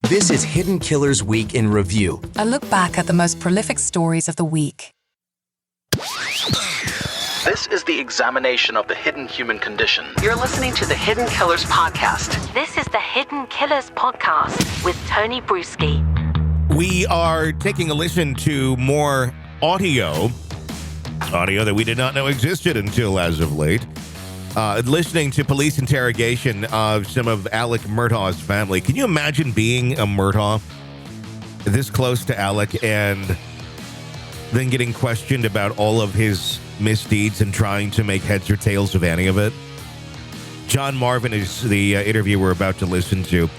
This is Hidden Killers Week in Review. A look back at the most prolific stories of the week. This is the examination of the hidden human condition. You're listening to the Hidden Killers Podcast. This is the Hidden Killers Podcast with Tony Brueski. We are taking a listen to more audio that we did not know existed until as of late. Listening to police interrogation of some of Alec Murdaugh's family. Can you imagine being a Murdaugh this close to Alec and then getting questioned about all of his misdeeds and trying to make heads or tails of any of it? John Marvin is the interview we're about to listen to.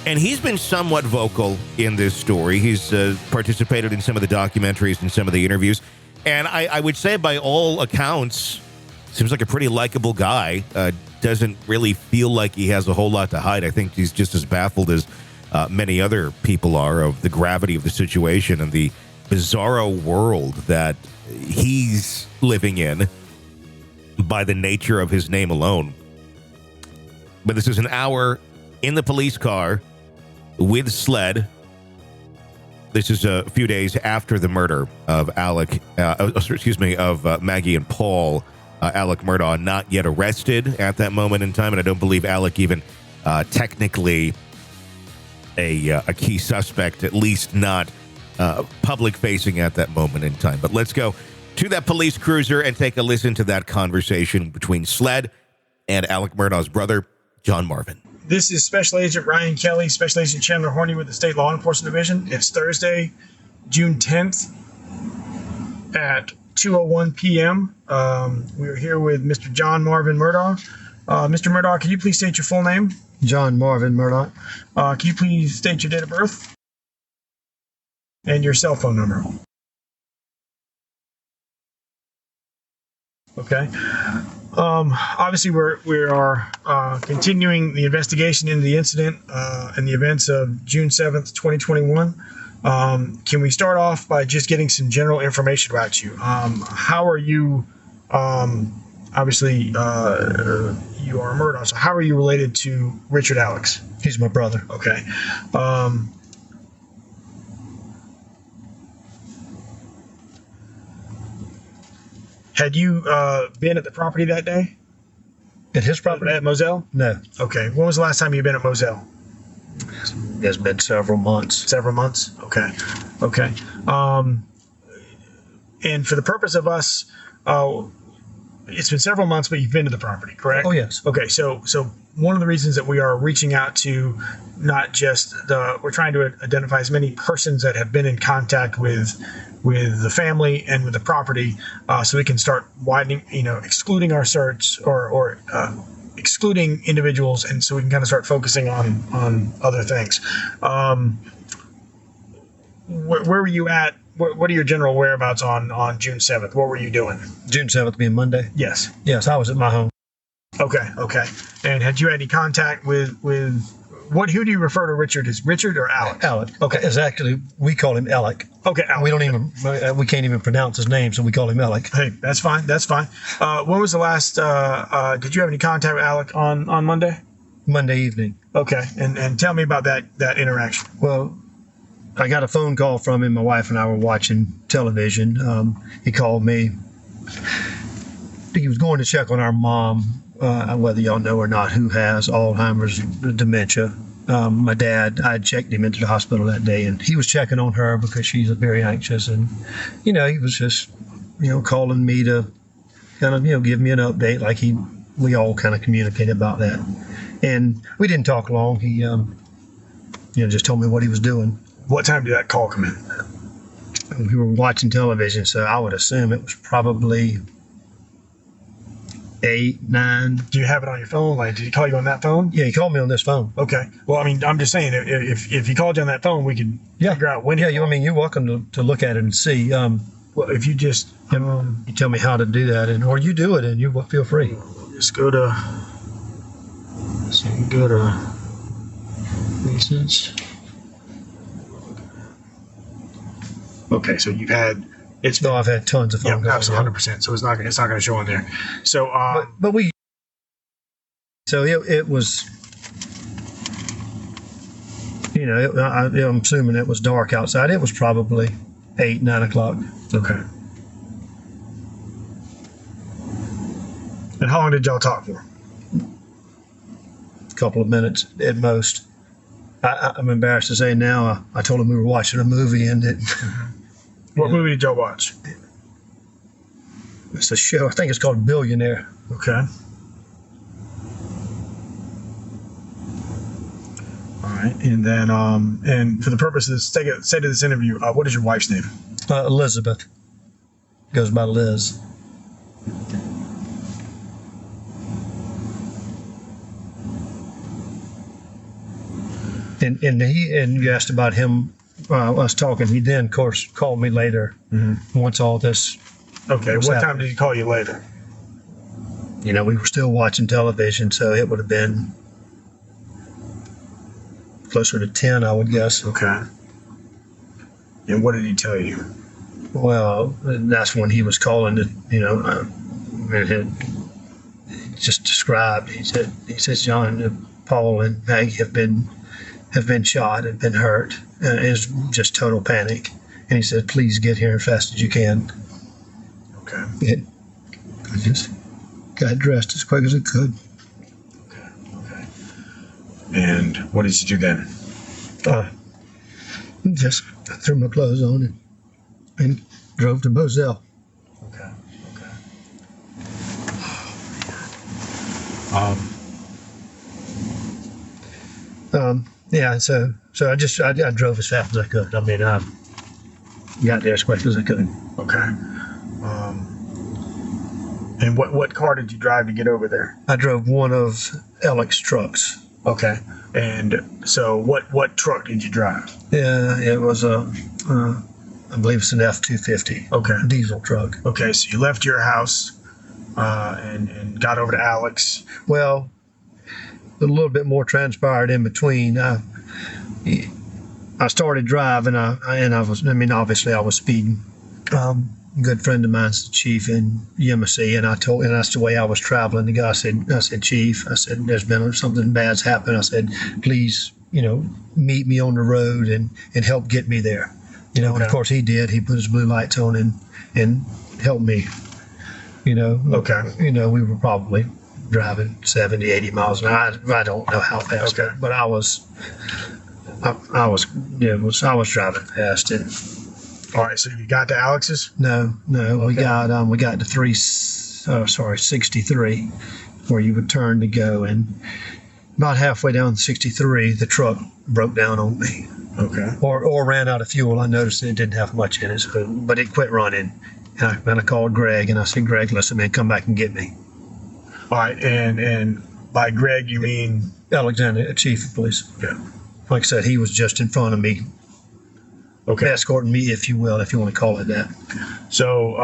And he's been somewhat vocal in this story. He's participated in some of the documentaries and some of the interviews. And I would say by all accounts, seems like a pretty likable guy. Doesn't really feel like he has a whole lot to hide. I think he's just as baffled as many other people are of the gravity of the situation and the bizarro world that he's living in by the nature of his name alone. But this is an hour in the police car with SLED. This is a few days after the murder of Maggie and Paul. Alec Murdaugh not yet arrested at that moment in time, and I don't believe Alec even technically a key suspect, at least not public-facing at that moment in time. But let's go to that police cruiser and take a listen to that conversation between SLED and Alec Murdaugh's brother, John Marvin. This is Special Agent Ryan Kelly, Special Agent Chandler Horney with the State Law Enforcement Division. It's Thursday, June 10th at 2:01 p.m. We're here with Mr. John Marvin Murdaugh. Mr. Murdaugh, can you please state your full name? John Marvin Murdaugh. Can you please state your date of birth and your cell phone number? Okay. Obviously, we are continuing the investigation into the incident and the events of June 7th, 2021. Can we start off by just getting some general information about you? How are you, obviously, you are a Murdaugh, so how are you related to Richard Alex? He's my brother. Okay. Had you been at the property that day? At his property? At Moselle? No. Okay. When was the last time you've been at Moselle? It's been several months. Several months? Okay. Okay. And for the purpose of us, it's been several months, but you've been to the property, correct? Oh, yes. Okay. So one of the reasons that we are reaching out to not just we're trying to identify as many persons that have been in contact with the family and with the property, so we can start widening, excluding our search or excluding individuals, and so we can kind of start focusing on other things. Where were you at? What are your general whereabouts on June 7th? What were you doing? June 7th being Monday? Yes. Yes, I was at my home. Okay. And had you had any contact with who do you refer to Richard as? Richard or Alec? Alec. Okay. It's actually, we call him Alec. Okay, Alec. We can't even pronounce his name, so we call him Alec. Hey, that's fine. When was the last, did you have any contact with Alec on Monday? Monday evening. Okay. And tell me about that interaction. Well, I got a phone call from him. My wife and I were watching television. He called me. He was going to check on our mom, whether y'all know or not, who has Alzheimer's dementia. My dad, I had checked him into the hospital that day, and he was checking on her because she's very anxious. And, he was just, calling me to kind of, give me an update like we all kind of communicated about that. And we didn't talk long. He, just told me what he was doing. What time did that call come in? We were watching television, so I would assume it was probably 8, 9. Do you have it on your phone? Like, did he call you on that phone? Yeah, he called me on this phone. Okay. Well, I mean, I'm just saying, if he called you on that phone, we could figure out when. Yeah, you're welcome to look at it and see. Well, if you just you tell me how to do that, or you do it, and you feel free. Just go to recent. Okay, so you've had I've had tons of phone calls. Absolutely, 100%. So it's not going to show on there. So, it was I'm assuming it was dark outside. It was probably 8, 9 o'clock. Okay. And how long did y'all talk for? A couple of minutes at most. I'm embarrassed to say now, I told him we were watching a movie, and What movie did y'all watch? It's a show. I think it's called Billionaire. Okay. All right. And then, and for the purpose of this, say to this interview, what is your wife's name? Elizabeth. Goes by Liz. And you asked about him, us talking. He then, of course, called me later once all this. Okay. What time did he call you later? We were still watching television, so it would have been closer to 10, I would guess. Okay. And what did he tell you? Well, that's when he was calling it, just described. He says, John, Paul and Maggie have been shot and been hurt. It was just total panic. And he said, please get here as fast as you can. Okay. I just got dressed as quick as I could. Okay. And what did you do then? Just threw my clothes on and drove to Moselle. Okay. Yeah, so I drove as fast as I could. I mean, I got there as quick as I could. Okay. And what car did you drive to get over there? I drove one of Alec's trucks. Okay. And so what truck did you drive? Yeah, it was I believe it's an F-250. Okay. Diesel truck. Okay, so you left your house and got over to Alec's. Well, a little bit more transpired in between. I started driving, obviously I was speeding. A good friend of mine's the chief in Yemassee, and that's the way I was traveling. The guy said, Chief, I said, there's been something bad's happened. I said, please, meet me on the road and help get me there. And of course he did. He put his blue lights on and helped me. Okay. We were probably driving 70, 80 miles an hour. I don't know how fast, but I was driving fast. And all right, so you got to Alex's? No, we got to 63, where you would turn to go, and about halfway down 63, the truck broke down on me. Okay. Or ran out of fuel. I noticed it didn't have much in it, but it quit running. And I called Greg, and I said, Greg, listen, man, come back and get me. All right, and by Greg you mean Alexander, chief of police. Yeah. Like I said, he was just in front of me. Okay. Escorting me, if you will, if you want to call it that. So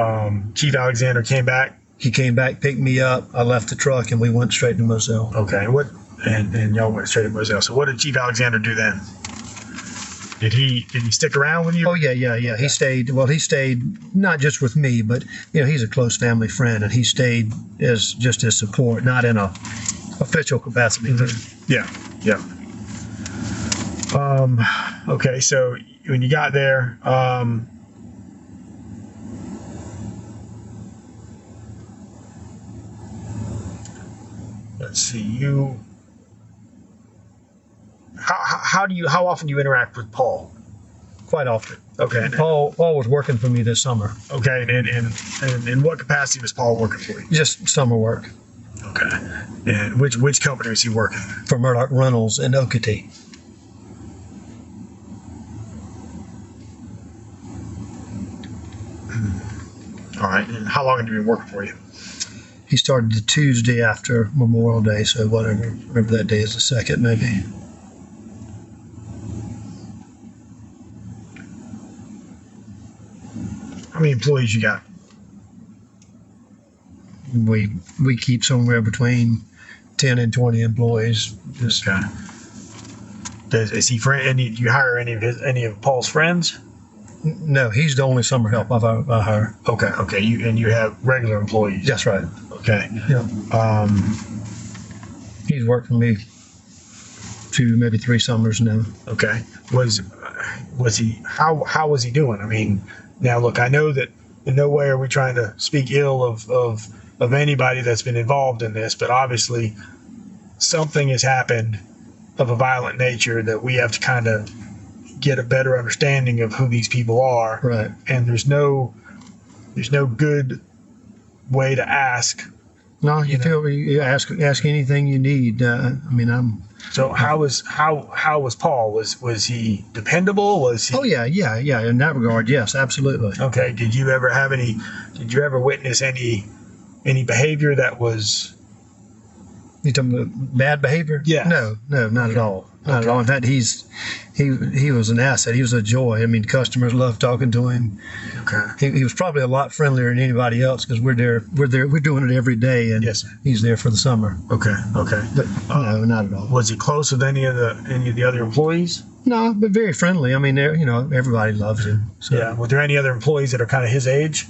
Chief Alexander came back? He came back, picked me up. I left the truck, and we went straight to Moselle. Okay. And y'all went straight to Moselle. So what did Chief Alexander do then? Did he stick around with you? Oh yeah. He stayed. Well, he stayed not just with me, but he's a close family friend, and he stayed as just his support, not in a official capacity. Mm-hmm. Yeah. Okay. So when you got there, let's see. How often do you interact with Paul? Quite often. Okay. Paul was working for me this summer. Okay. And in what capacity was Paul working for you? Just summer work. Okay. And which company was he working? For Murdaugh Reynolds in Okatee. All right. And how long had he been working for you? He started the Tuesday after Memorial Day, so whatever that day is, the 2nd maybe. How many employees you got? We keep somewhere between 10 and 20 employees. Okay. Is he friend? Do you hire any of Paul's friends? No, he's the only summer help I hire. Okay. You have regular employees. That's right. Okay. Yeah. He's worked for me 2, maybe 3 summers now. Okay. Was he, how was he doing? I mean, now look, I know that in no way are we trying to speak ill of anybody that's been involved in this, but obviously something has happened of a violent nature that we have to kind of get a better understanding of who these people are. Right. And there's no good way to ask. No, you ask anything you need. So how was Paul? Was he dependable? Was he? Oh yeah. In that regard, yes, absolutely. Okay. Did you ever witness any behavior that was? You talking about bad behavior? Yeah. No, not at all. Not at all. In fact, he was an asset. He was a joy. I mean, customers loved talking to him. Okay. He was probably a lot friendlier than anybody else because we're doing it every day, and yes, he's there for the summer. Okay. But no, not at all. Was he close with any of the other employees? No, but very friendly. I mean, everybody loves him. So. Yeah. Were there any other employees that are kind of his age?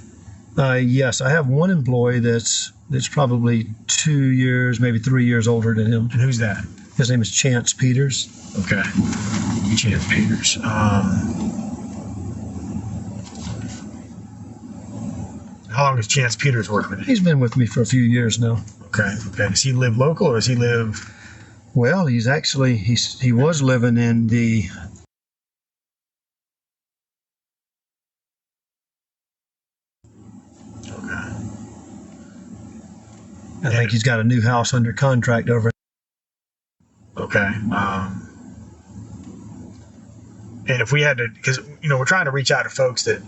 Yes, I have one employee that's probably 2 years, maybe 3 years older than him. And who's that? His name is Chance Peters. Okay. Chance Peters. How long has Chance Peters worked with you? He's been with me for a few years now. Okay. Does he live local or does he live? Well, he was living in the. Okay. I think he's got a new house under contract over. Okay. And if we had to, because we're trying to reach out to folks that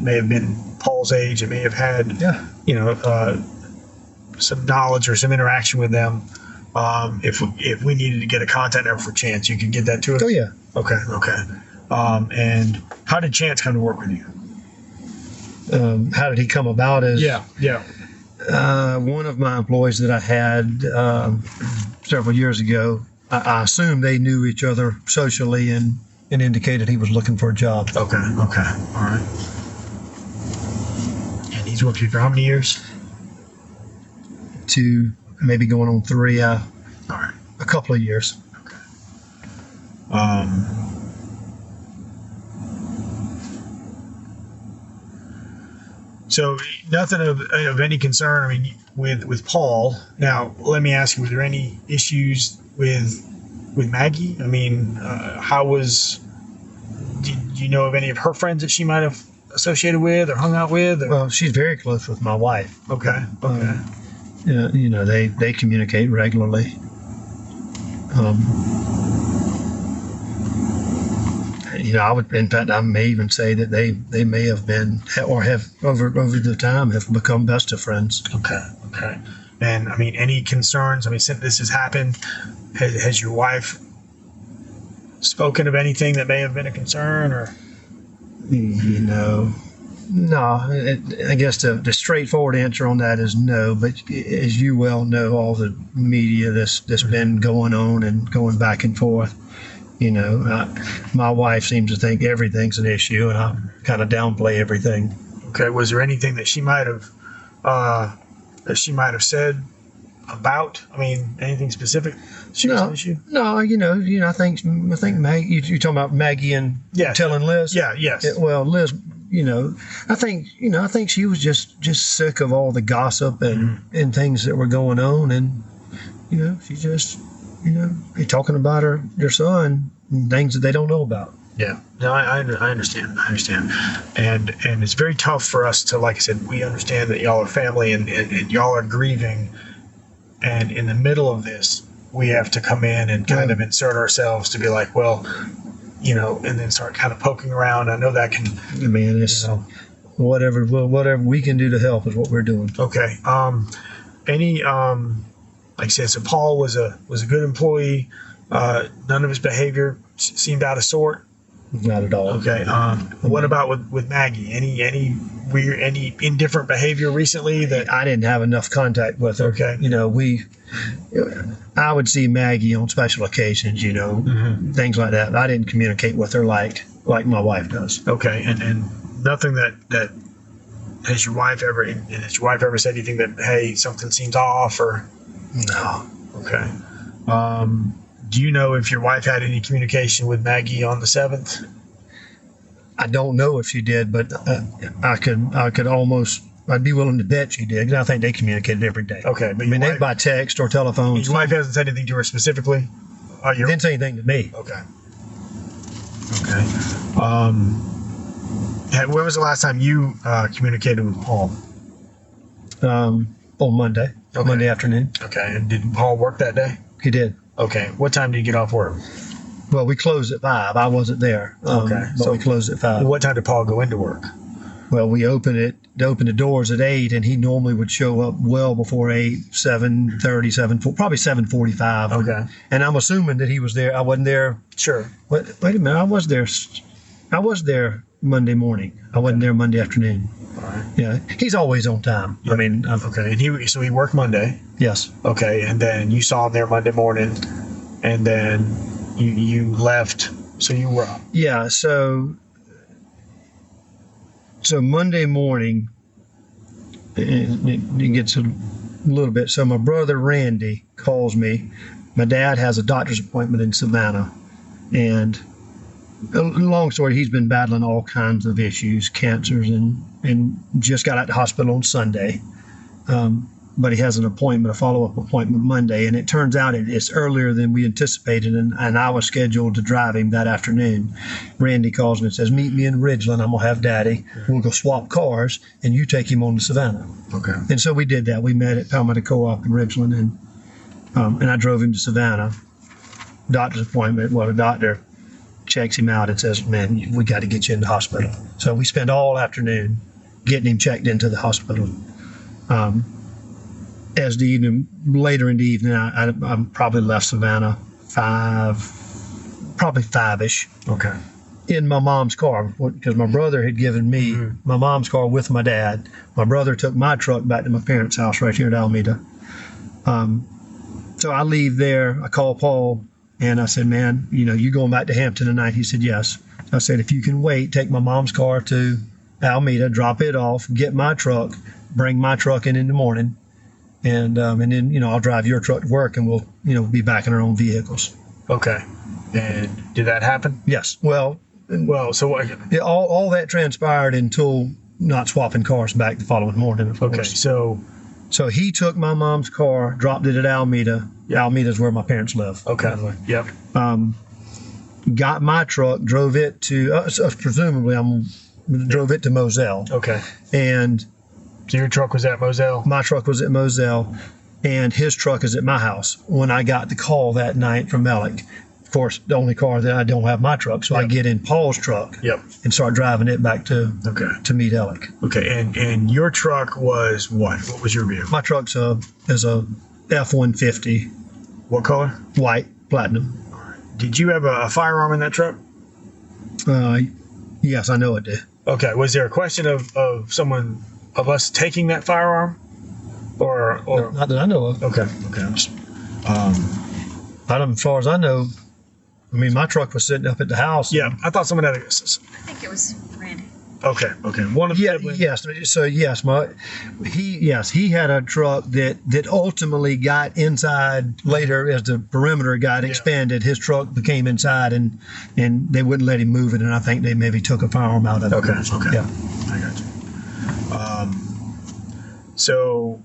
may have been Paul's age and may have had some knowledge or some interaction with them. If we needed to get a contact number for Chance, you could get that to us. Oh yeah. Okay. And how did Chance come to work with you? How did he come about? Yeah. One of my employees that I had several years ago, I assume they knew each other socially and indicated he was looking for a job. Okay. All right. And he's worked with you for how many years? 2, maybe going on 3. All right. A couple of years. Okay. So nothing of any concern. I mean, with Paul. Now, let me ask you: were there any issues with Maggie? I mean, how was? Do you know of any of her friends that she might have associated with or hung out with? Or? Well, she's very close with my wife. Okay. They communicate regularly. I may even say that they may have been or have over the time have become best of friends. Okay. And I mean, any concerns? I mean, since this has happened, has your wife spoken of anything that may have been a concern or? No. I guess the straightforward answer on that is no. But as you well know, all the media that's been going on and going back and forth. My wife seems to think everything's an issue, and I kind of downplay everything. Okay. Was there anything that she might have said about? I mean, anything specific? She was an issue? No. I think Maggie. You're talking about Maggie and telling Liz. Yeah. Yes. Well, Liz. I think she was just sick of all the gossip and things that were going on, and she just. You're talking about their son and things that they don't know about. Yeah. No, I understand. And it's very tough for us to, like I said, we understand that y'all are family and y'all are grieving. And in the middle of this, we have to come in and kind of insert ourselves to be like, well, and then start kind of poking around. I know that can. I mean, it's whatever we can do to help is what we're doing. Okay. Like I said, so Paul was a good employee. None of his behavior seemed out of sort. Not at all. Okay. What about with Maggie? Any weird, any indifferent behavior recently that I didn't have enough contact with her. Okay. I would see Maggie on special occasions. Things like that. I didn't communicate with her like my wife does. Okay. And nothing that has your wife ever said anything that, hey, something seems off or? No. Okay. Do you know if your wife had any communication with Maggie on the 7th? I don't know if she did, but I'd be willing to bet she did, because I think they communicated every day. Okay, but they by text or telephone. Your wife hasn't said anything to her specifically? Didn't say anything to me. Okay. When was the last time you communicated with Paul? On Monday. Okay. Monday afternoon. Okay, and did Paul work that day? He did. Okay, what time did you get off work? Well, we closed at 5. I wasn't there. Okay, but we closed at 5. What time did Paul go into work? Well, we opened the doors at 8, and he normally would show up well before 8, 7:30, probably 7:45. Okay. And I'm assuming that he was there. I wasn't there. Sure. Wait a minute. I was there Monday morning. I wasn't there Monday afternoon. All right. Yeah. He's always on time. Yep. I mean. Okay. And he worked Monday. Yes. Okay. And then you saw him there Monday morning, and then you left. So you were. Yeah. So Monday morning, it gets a little bit. So my brother Randy calls me. My dad has a doctor's appointment in Savannah, and long story, he's been battling all kinds of issues, cancers, and just got out of the hospital on Sunday. But he has a follow-up appointment Monday, and it turns out it's earlier than we anticipated, and I was scheduled to drive him that afternoon. Randy calls me and says, meet me in Ridgeland. I'm going to have Daddy. We'll go swap cars, and you take him on to Savannah. Okay. And so we did that. We met at Palmetto Co-op in Ridgeland, and I drove him to Savannah. Doctor's appointment. Well, the doctor checks him out and says, man, we got to get you in the hospital. So we spent all afternoon getting him checked into the hospital. As the evening, later in the evening, I probably left Savannah 5-ish. Okay. In my mom's car, because my brother had given me my mom's car with my dad. My brother took my truck back to my parents' house right here in Alameda. So I leave there. I call Paul, and I said, man, you going back to Hampton tonight? He said, yes. I said, if you can wait, take my mom's car to Alameda, drop it off, get my truck, bring my truck in the morning. And then I'll drive your truck to work, and we'll be back in our own vehicles. Okay. And did that happen? Yes. Well, so what? Yeah, all that transpired until not swapping cars back the following morning. Of okay. course. So he took my mom's car, dropped it at Alameda. Yep. Alameda is where my parents live. Okay. Yep. Got my truck, drove it to presumably drove it to Moselle. Okay. And so your truck was at Moselle? My truck was at Moselle, and his truck is at my house. When I got the call that night from Mellick, of course, the only car that I don't have my truck, so I get in Paul's truck and start driving it back to meet Alec. Okay, and your truck was what? What was your vehicle? My truck's is a F-150. What color? White, platinum. All right. Did you have a firearm in that truck? Yes, I know it did. Okay, was there a question of us taking that firearm, or not that I know of? Okay. As far as I know, I mean, my truck was sitting up at the house. Yeah, I thought someone had I think it was Randy. Okay. One of the yes. So yes, he had a truck that ultimately got inside later as the perimeter got expanded. His truck became inside, and they wouldn't let him move it, and I think they maybe took a firearm out of it. Okay. Yeah, I got you. So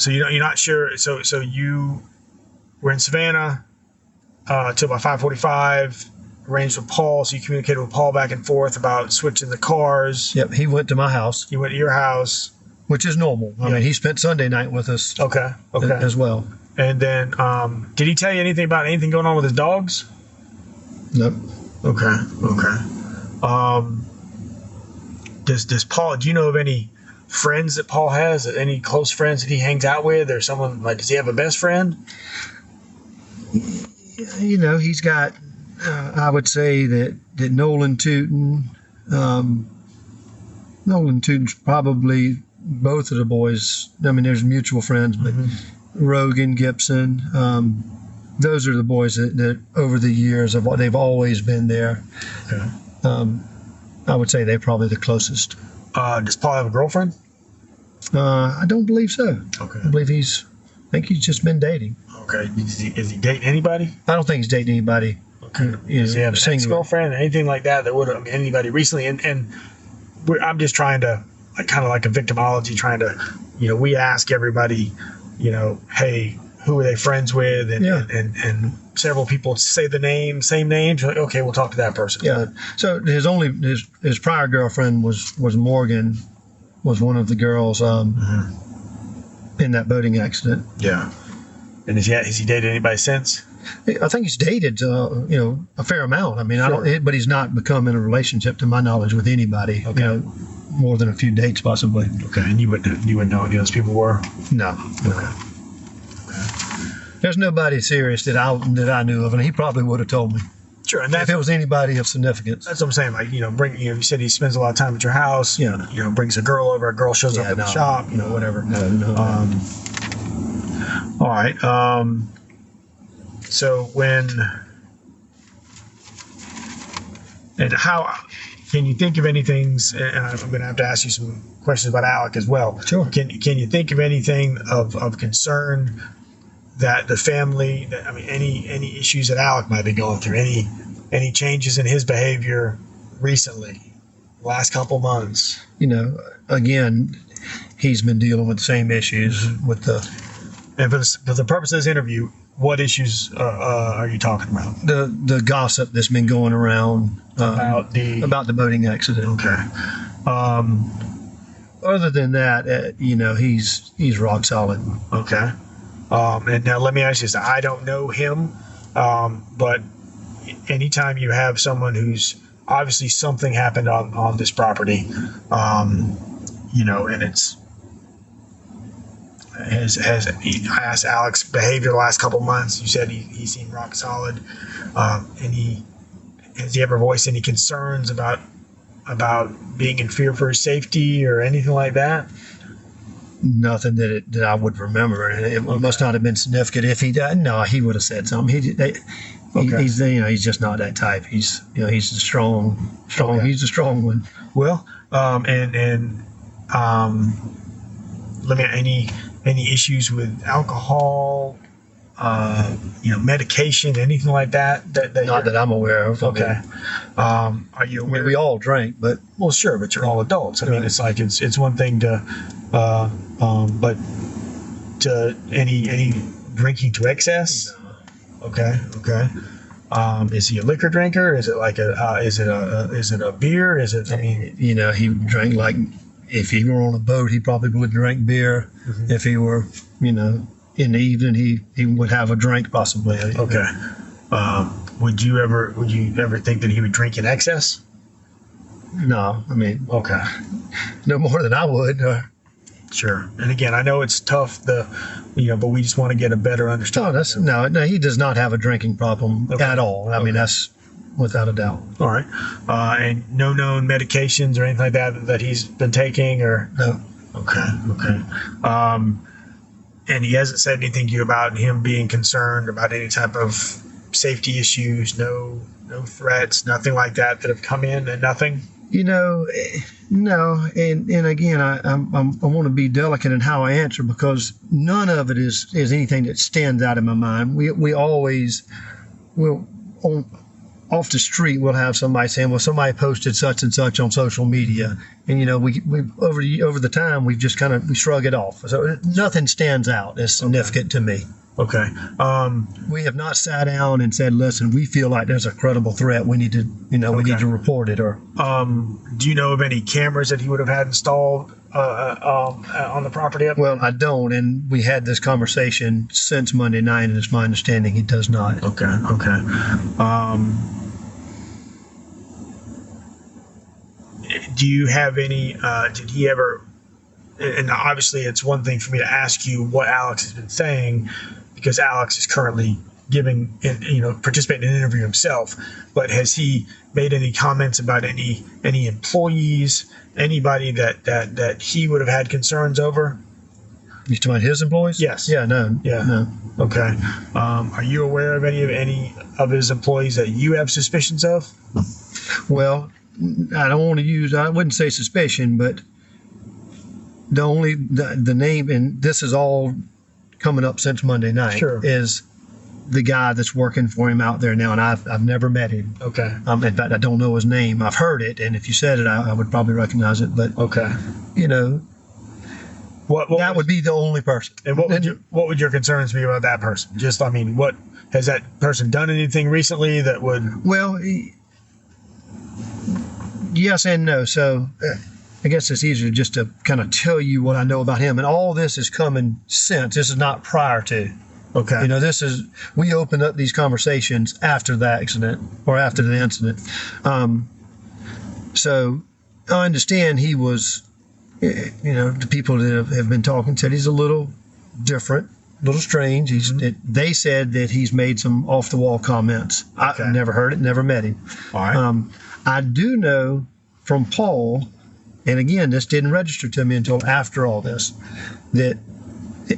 you're not sure. So you were in Savannah till about 5:45. Arranged with Paul, so you communicated with Paul back and forth about switching the cars. Yep, he went to my house. You went to your house, which is normal. I mean, he spent Sunday night with us. Okay. As well. And then, did he tell you anything about anything going on with his dogs? Nope. Okay. Does Paul? Do you know of any friends that Paul has? Any close friends that he hangs out with, or someone like? Does he have a best friend? He's got. I would say that Nolan Tootin. Nolan Tootin's probably both of the boys. I mean, there's mutual friends, but Rogan, Gibson. Those are the boys that over the years they've always been there. Okay. I would say they're probably the closest. Does Paul have a girlfriend? I don't believe so. Okay. I believe he's think he's just been dating. Okay. Is he dating anybody? I don't think he's dating anybody. Okay. Does he have an ex-girlfriend or anything like that would have anybody recently? And I'm just trying to, kind of like a victimology, trying to, we ask everybody, hey, who are they friends with? And several people say same names. Like, okay, we'll talk to that person. Yeah. So his prior girlfriend was Morgan, was one of the girls in that boating accident. Yeah. And has he dated anybody since? I think he's dated, a fair amount. I mean, Sure. but he's not become in a relationship, to my knowledge, with anybody. Okay. More than a few dates, possibly. Okay, and you wouldn't know who those people were? No. Okay. There's nobody serious that I knew of, and he probably would have told me. Sure, and if it was anybody of significance. That's what I'm saying. Like, you said he spends a lot of time at your house. Yeah. Brings a girl over. A girl shows up at the shop. Whatever. No. All right. So how can you think of anything? And I'm going to have to ask you some questions about Alec as well. Sure. Can you think of anything of concern that the family? Any issues that Alec might be going through? Any changes in his behavior recently, last couple months? Again, he's been dealing with the same issues with the. And for the purpose of this interview, what issues are you talking about? The gossip that's been going around about the boating accident. Okay. Other than that, he's rock solid. Okay. And now let me ask you this: I don't know him, but anytime you have someone who's obviously something happened on this property, and it's. I asked Alec's behavior the last couple months. You said he seemed rock solid. And has he ever voiced any concerns about being in fear for his safety or anything like that? Nothing that I would remember. It must not have been significant. If he did, no, he would have said something. He's just not that type. He's he's a strong. Okay. He's a strong one. Well, let me any issues with alcohol, medication, anything like that? Not that I'm aware of. Okay. Are you aware? We all drank, but well, sure, but you're all adults. I mean, it's like it's one thing to, but to any drinking to excess. Okay. Is he a liquor drinker? Is it like is it a beer? Is it? I mean, he drank like. If he were on a boat, he probably would drink beer. Mm-hmm. If he were, in the evening, he would have a drink possibly. Okay. Would you ever think that he would drink in excess? No, okay. No more than I would. Sure. And again, I know it's tough, but we just want to get a better understanding. No, he does not have a drinking problem at all. I mean, that's without a doubt. All right. And no known medications or anything like that he's been taking, or no? Okay. And he hasn't said anything to you about him being concerned about any type of safety issues. No threats, nothing like that have come in, and nothing. No. And again, I want to be delicate in how I answer, because none of it is anything that stands out in my mind. We always will off the street, we'll have somebody saying, well, somebody posted such and such on social media. And, we over the time, we've just we shrug it off. So nothing stands out as significant to me. Okay. We have not sat down and said, listen, we feel like there's a credible threat. We need to, we need to report it. Or do you know of any cameras that he would have had installed on the property? Well, I don't. And we had this conversation since Monday night, and it's my understanding he does not. Okay. Do you have any, did he ever, and obviously it's one thing for me to ask you what Alex has been saying, because Alex is currently participating in an interview himself, but has he made any comments about any employees, anybody that he would have had concerns over? You talking about his employees? Yes. Yeah, no. Yeah. No. Okay. Are you aware of any of his employees that you have suspicions of? Well, I wouldn't say suspicion, but the name, and this is all coming up since Monday night is the guy that's working for him out there now, and I've never met him. Okay. In fact, I don't know his name. I've heard it, and if you said it, I would probably recognize it. But okay, you know, that would be the only person. And what would your concerns be about that person? Just, I mean, what has that person done anything recently that would? Well, yes and no. So I guess it's easier just to kind of tell you what I know about him, and all this is coming since. This is not prior to. Okay. You know, we opened up these conversations after the accident or after the incident. So I understand he was, you know, the people that have been talking said he's a little different, a little strange. They said that he's made some off the wall comments. Okay. I've never heard it, never met him. All right. I do know from Paul, and again, this didn't register to me until after all this, that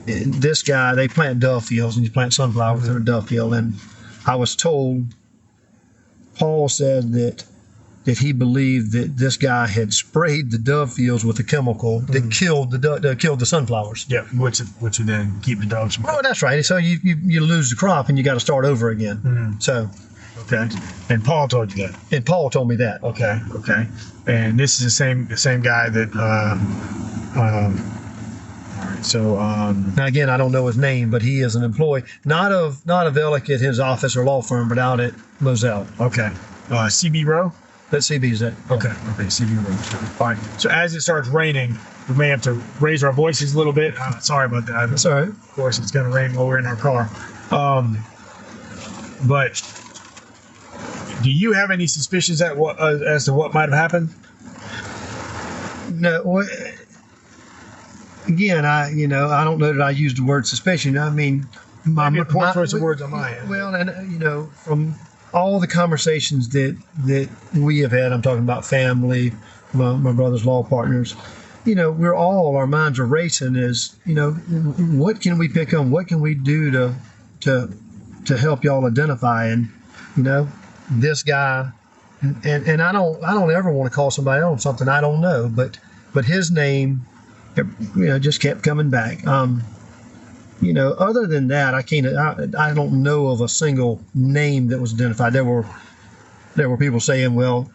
this guy, they plant dove fields, and you plant sunflowers in a dove field. And I was told, Paul said that he believed that this guy had sprayed the dove fields with a chemical that killed the sunflowers. Yeah, which would then keep the doves. Oh, that's right. So you lose the crop and you got to start over again. Mm-hmm. So. Okay. And Paul told you that. And Paul told me that. Okay. Okay. And this is the same guy that. All right. So now again, I don't know his name, but he is an employee, not of Ellick at his office or law firm, but out at Moselle. Okay. CB Row. That's CB's that. Okay. Okay. CB Row. Fine. So as it starts raining, we may have to raise our voices a little bit. Sorry about that. That's all right. Of course, it's going to rain while we're in our car. But do you have any suspicions as to what might have happened? No. Again, I don't know that I used the word suspicion. I mean, my choice of words on my end. Well, and from all the conversations that we have had, I'm talking about family, my brother's law partners. Our minds are racing. What can we pick on? What can we do to help y'all identify? And this guy, and I don't ever want to call somebody on something I don't know, but his name. Just kept coming back. Other than that, I don't know of a single name that was identified. There were people saying, well,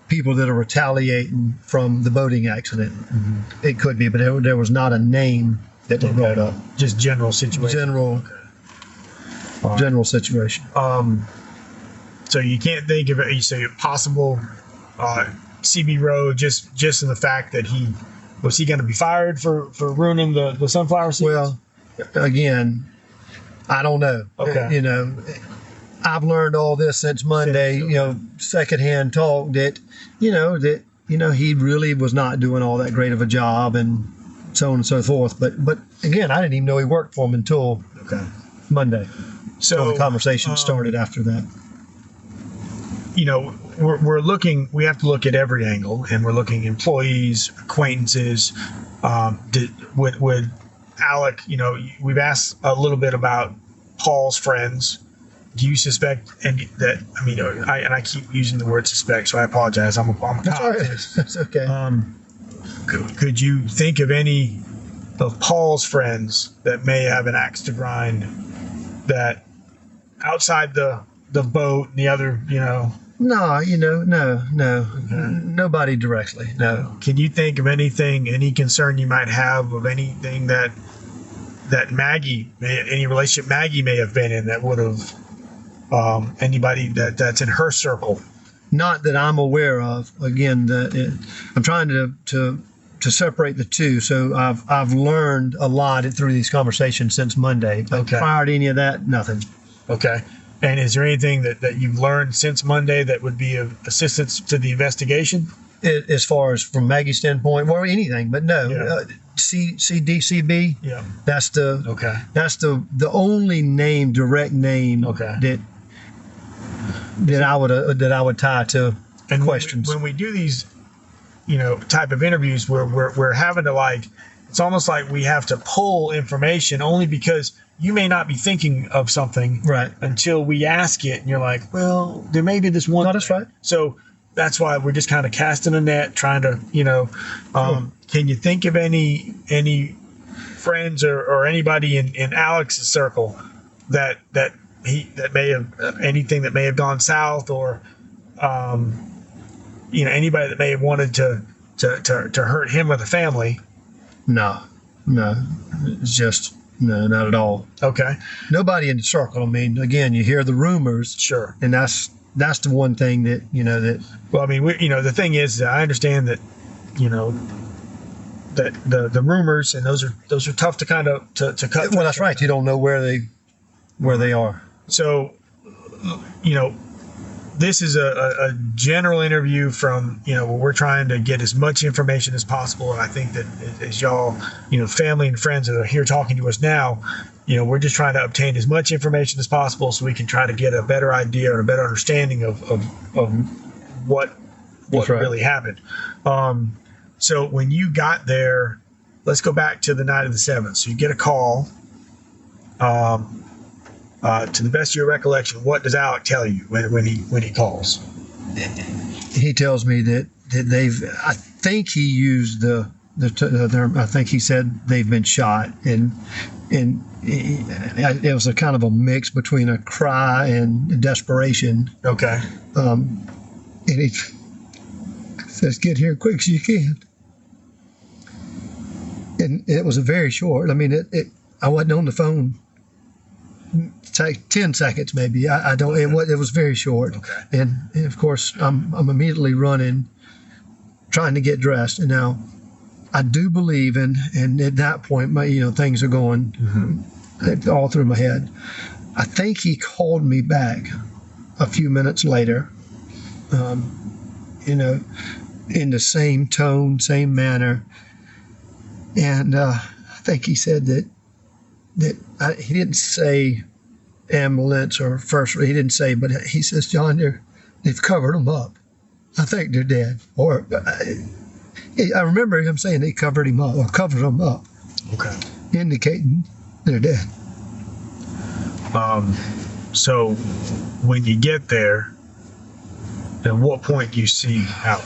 people that are retaliating from the boating accident. Mm-hmm. It could be, but there was not a name that was brought up. Just general situation. General situation. So you can't think of it. You say possible CB Rowe just in the fact that was he going to be fired for ruining the sunflower seeds? Well, again, I don't know. Okay. I've learned all this since Monday. Secondhand talk that he really was not doing all that great of a job, and so on and so forth. But again, I didn't even know he worked for him until Monday. So the conversation started after that. We have to look at every angle, and we're looking employees, acquaintances. Would Alec, we've asked a little bit about Paul's friends. Do you suspect I keep using the word suspect, so I apologize. I'm a cop. That's okay. Could you think of any of Paul's friends that may have an axe to grind that outside the boat and the other, No, no. Nobody directly, no. Can you think of any concern you might have of anything that Maggie, any relationship Maggie may have been in that would have, anybody that's in her circle? Not that I'm aware of. Again, I'm trying to separate the two. So I've learned a lot through these conversations since Monday. But prior to any of that, nothing. Okay. And is there anything that you've learned since Monday that would be of assistance to the investigation? As far as from Maggie's standpoint, or anything, but no. Yeah. CDCB. Yeah. That's the only name, direct name that I would tie to questions. When we do these, type of interviews where we're having to it's almost like we have to pull information only because you may not be thinking of something until we ask it, and you're like, well, there may be this one. No, that's right. So that's why we're just kind of casting a net, trying to, can you think of any friends or anybody in Alex's circle that may have anything that may have gone south, or anybody that may have wanted to hurt him or the family? No, it's just no, not at all. Okay. Nobody in the circle. I mean, again, you hear the rumors. Sure. And that's the one thing that that. Well, I mean, the thing is, I understand that, that the rumors, and those are tough to kind of to cut. Well, that's right. You don't know where they are. So, this is a general interview from, where we're trying to get as much information as possible. And I think that as y'all, family and friends that are here talking to us now, we're just trying to obtain as much information as possible so we can try to get a better idea or a better understanding of what right. really happened. So when you got there, let's go back to the night of the 7th. So you get a call. To the best of your recollection, what does Alec tell you when he calls? He tells me that they've. I think he used the term. I think he said they've been shot, and it was a kind of a mix between a cry and desperation. Okay. And he says, "Get here quick as you can." And it was a very short. I mean, I wasn't on the phone. Take 10 seconds maybe. I don't. It was very short. Okay. And of course, I'm immediately running, trying to get dressed. And now, I do believe, and at that point, my things are going all through my head. I think he called me back a few minutes later. In the same tone, same manner, and I think he said that he didn't say ambulance or first. He didn't say, but he says, "John, they've covered them up. I think they're dead." Or I remember him saying they covered him up or covered them up. Okay. Indicating they're dead. So when you get there, at what point do you see Alec?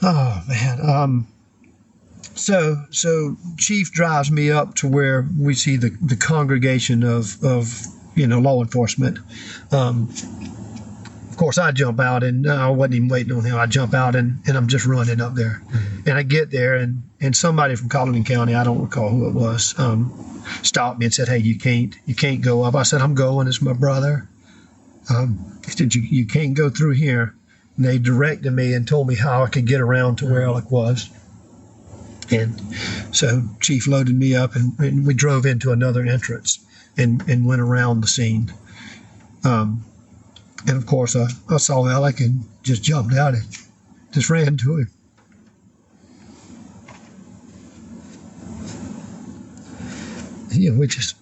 Oh man. So Chief drives me up to where we see the congregation of law enforcement. Of course, I jump out, and I wasn't even waiting on him. I jump out, and I'm just running up there. Mm-hmm. And I get there, and somebody from Colleton County, I don't recall who it was, stopped me and said, "Hey, you can't go up." I said, "I'm going. It's my brother." He said, "You can't go through here." And they directed me and told me how I could get around to where Alec was. And so Chief loaded me up, and we drove into another entrance and went around the scene. And of course, I saw Alec and just jumped out and just ran to him.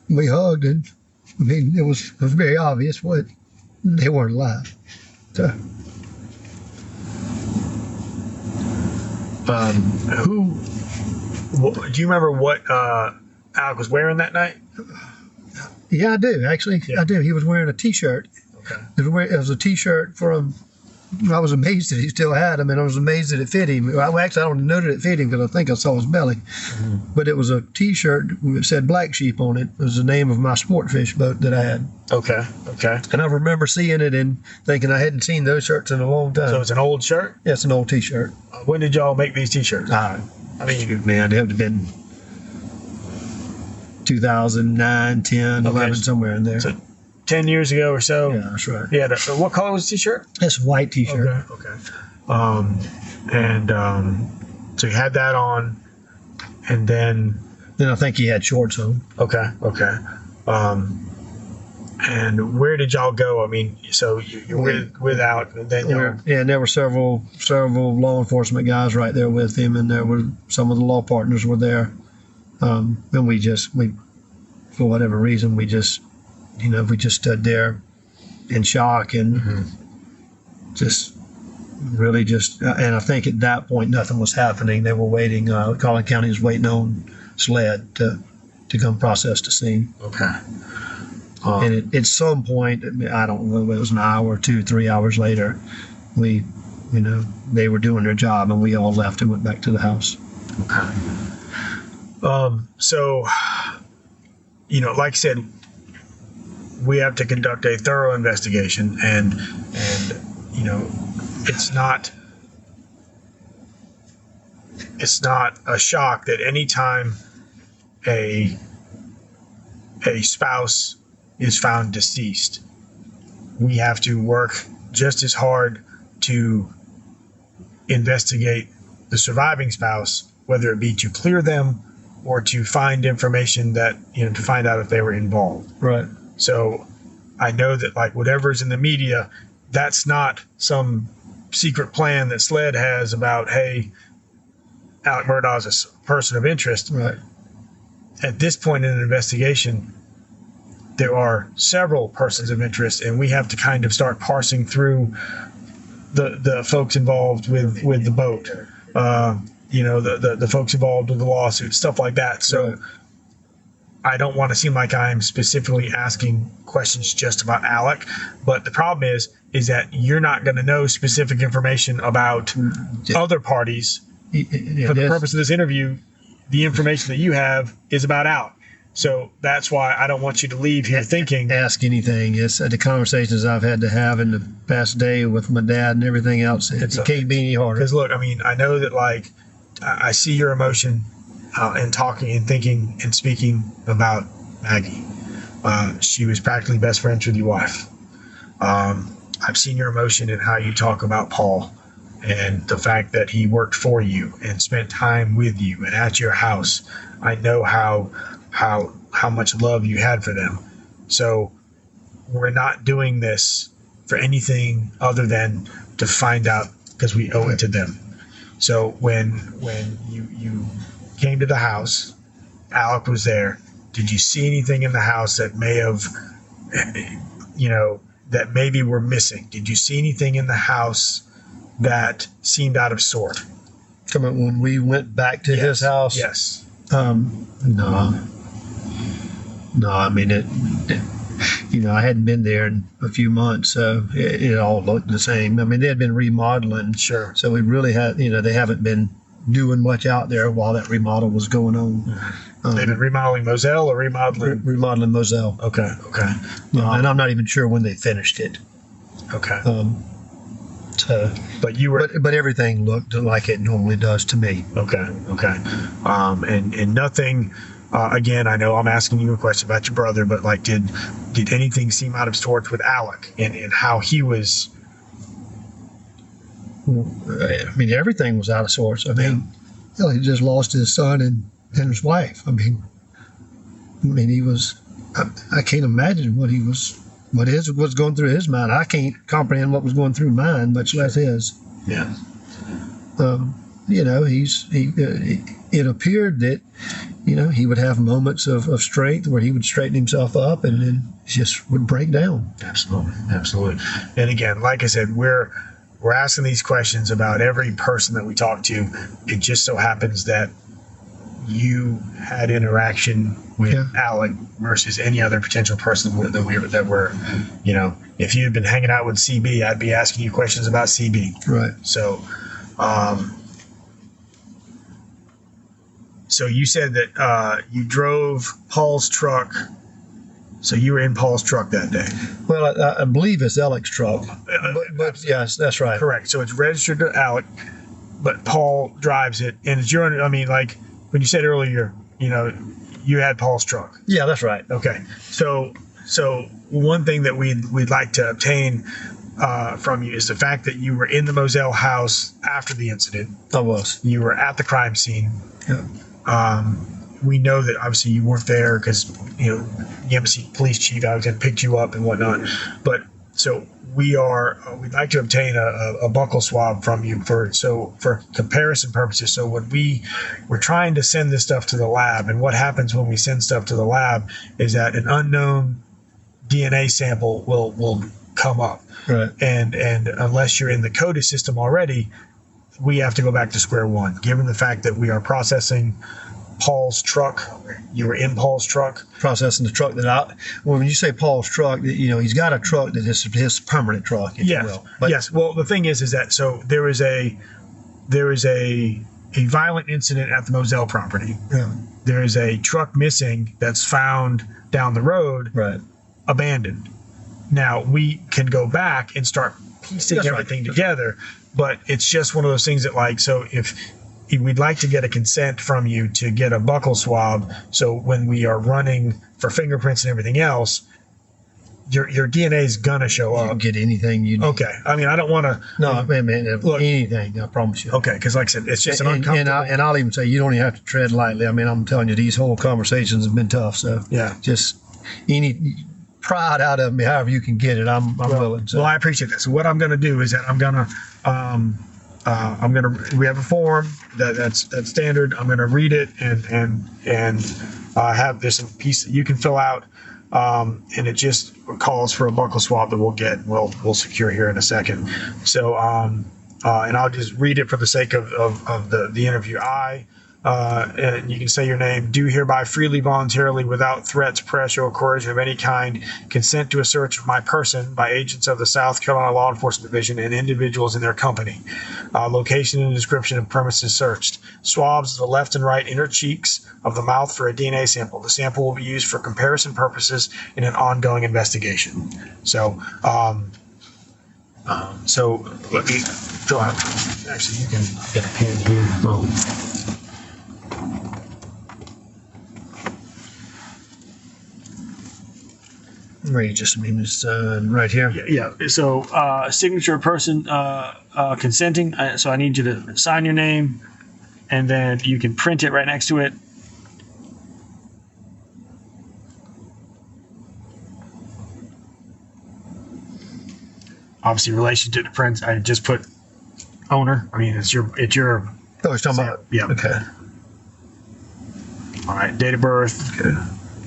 We hugged, and I mean, it was very obvious what they weren't alive. So. Do you remember what Alec was wearing that night? Yeah, I do. Actually, yeah. I do. He was wearing a T-shirt. Okay. It was a T-shirt from. I was amazed that he still had him, and I was amazed that it fit him. Well, actually, I don't know that it fit him because I think I saw his belly. Mm-hmm. But it was a T-shirt that said Black Sheep on it. It was the name of my sportfish boat that I had. Okay. And I remember seeing it and thinking I hadn't seen those shirts in a long time. So it's an old shirt? Yeah, it's an old T-shirt. When did y'all make these T-shirts? I mean, man, it would have been 2009, 10, 11, somewhere in there. So 10 years ago or so? Yeah, that's right. Yeah. So what color was the T-shirt? It's a white T-shirt. Okay. So you had that on, and then I think he had shorts on. Okay. And where did y'all go? I mean, so you're without, and then and there were several law enforcement guys right there with him, and there were some of the law partners were there. And we for whatever reason, we just stood there in shock and just really and I think at that point nothing was happening. They were waiting. Colleton County was waiting on SLED to come process the scene. Okay. And at some point, I don't know, it was an hour, 2-3 hours later, they were doing their job, and we all left and went back to the house. Okay. So, like I said, we have to conduct a thorough investigation, and it's not a shock that anytime a spouse is found deceased, we have to work just as hard to investigate the surviving spouse, whether it be to clear them or to find information that, to find out if they were involved. Right. So I know that like whatever's in the media, that's not some secret plan that SLED has about, hey, Alec Murdaugh is a person of interest. Right. At this point in an investigation, there are several persons of interest, and we have to kind of start parsing through the folks involved with the boat, the folks involved with the lawsuit, stuff like that. So right. I don't want to seem like I'm specifically asking questions just about Alec, but the problem is that you're not going to know specific information about other parties. For the purpose of this interview, the information that you have is about Alec. So that's why I don't want you to leave here thinking. Ask anything. It's the conversations I've had to have in the past day with my dad and everything else. It can't be any harder. Because look, I know that like I see your emotion in talking and thinking and speaking about Maggie. She was practically best friends with your wife. I've seen your emotion in how you talk about Paul and the fact that he worked for you and spent time with you and at your house. I know how much love you had for them. So we're not doing this for anything other than to find out because we owe it to them. So when you came to the house, Alec was there. Did you see anything in the house that may have, that maybe we're missing? Did you see anything in the house that seemed out of sort? Come on, when we went back to his house? Yes. No. I mean, I hadn't been there in a few months, so it all looked the same. I mean, they had been remodeling. Sure. So we really had, they haven't been doing much out there while that remodel was going on. They've been remodeling Moselle or remodeling? Remodeling Moselle. Okay. And I'm not even sure when they finished it. Okay. But everything looked like it normally does to me. Okay. And nothing. Again, I know I'm asking you a question about your brother, but like, did anything seem out of sorts with Alec and how he was? I mean, everything was out of sorts. I mean, he just lost his son and his wife. I mean, he was. I can't imagine what was going through his mind. I can't comprehend what was going through mine, much less his. Yeah. It appeared that, he would have moments of strength where he would straighten himself up and then just would break down. Absolutely. And again, like I said, we're asking these questions about every person that we talk to. It just so happens that you had interaction with Alec versus any other potential person that were, if you had been hanging out with CB, I'd be asking you questions about CB. Right. So, so you said that you drove Paul's truck. So you were in Paul's truck that day. Well, I believe it's Alec's truck. But yes, that's right. Correct. So it's registered to Alec, but Paul drives it, and it's your. I mean, like when you said earlier, you had Paul's truck. Yeah, that's right. Okay. So one thing that we'd like to obtain from you is the fact that you were in the Moselle house after the incident. I was. You were at the crime scene. Yeah. We know that obviously you weren't there because the embassy police chief Alexander picked you up and whatnot. But so we'd like to obtain a buccal swab from you for comparison purposes. So when we're trying to send this stuff to the lab, and what happens when we send stuff to the lab is that an unknown DNA sample will come up. Right. And unless you're in the CODIS system already, we have to go back to square one. Given the fact that we are processing Paul's truck, you were in Paul's truck. Processing the truck when you say Paul's truck, he's got a truck that is his permanent truck, if you will. But yes. Well, the thing is that so there is a a violent incident at the Moselle property. Yeah. There is a truck missing that's found down the road, Right. abandoned. Now we can go back and start piecing That's right. everything together, but it's just one of those things that, like, so if we'd like to get a consent from you to get a buccal swab, so when we are running for fingerprints and everything else, your DNA is gonna show You can up. get anything you need. Okay, I mean, I don't want to. No, man, Look. anything, I promise you. Okay, because like I said, it's just an And uncomfortable. I'll even say you don't even have to tread lightly. I mean, I'm telling you, these whole conversations have been tough. So Yeah. just any pride out of me, however you can get it, I'm willing. So. Well, I appreciate that. So what I'm going to do is that we have a form that's standard. I'm going to read it and have this piece that you can fill out. And it just calls for a buccal swab that we'll secure here in a second. So, and I'll just read it for the sake of the interview. And you can say your name, do hereby freely, voluntarily, without threats, pressure, or coercion of any kind, consent to a search of my person by agents of the South Carolina Law Enforcement Division and individuals in their company. Location and description of premises searched. Swabs of the left and right inner cheeks of the mouth for a DNA sample. The sample will be used for comparison purposes in an ongoing investigation. So, so let me fill out. Actually, you can get a pen here. Read just a minute, right here. Yeah. So, signature person consenting. So I need you to sign your name, and then you can print it right next to it. Obviously, relation to the print. I just put owner. I mean, it's your. Oh, you're talking about. Yeah. Okay. All right. Date of birth. Okay.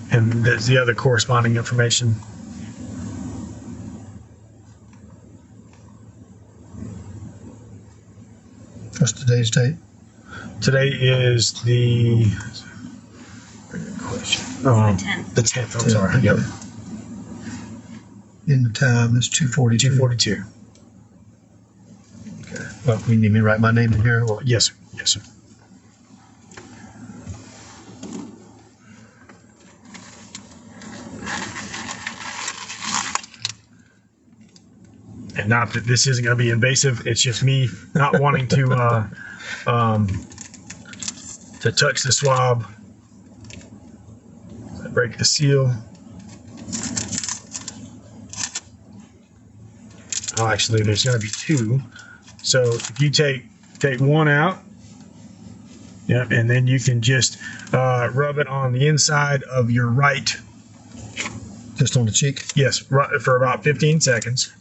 And there's the other corresponding information. What's today's date? Today is the. The 10th. I'm sorry. Yep. In the time is 2:42. 2:42. Okay. Well, you need me to write my name in here? Or? Yes, sir. Yes, sir. And not that this isn't going to be invasive. It's just me not wanting to touch the swab. I break the seal. Oh, actually, there's going to be two. So if you take one out, yep, and then you can just rub it on the inside of your right. Just on the cheek? Yes, for about 15 seconds.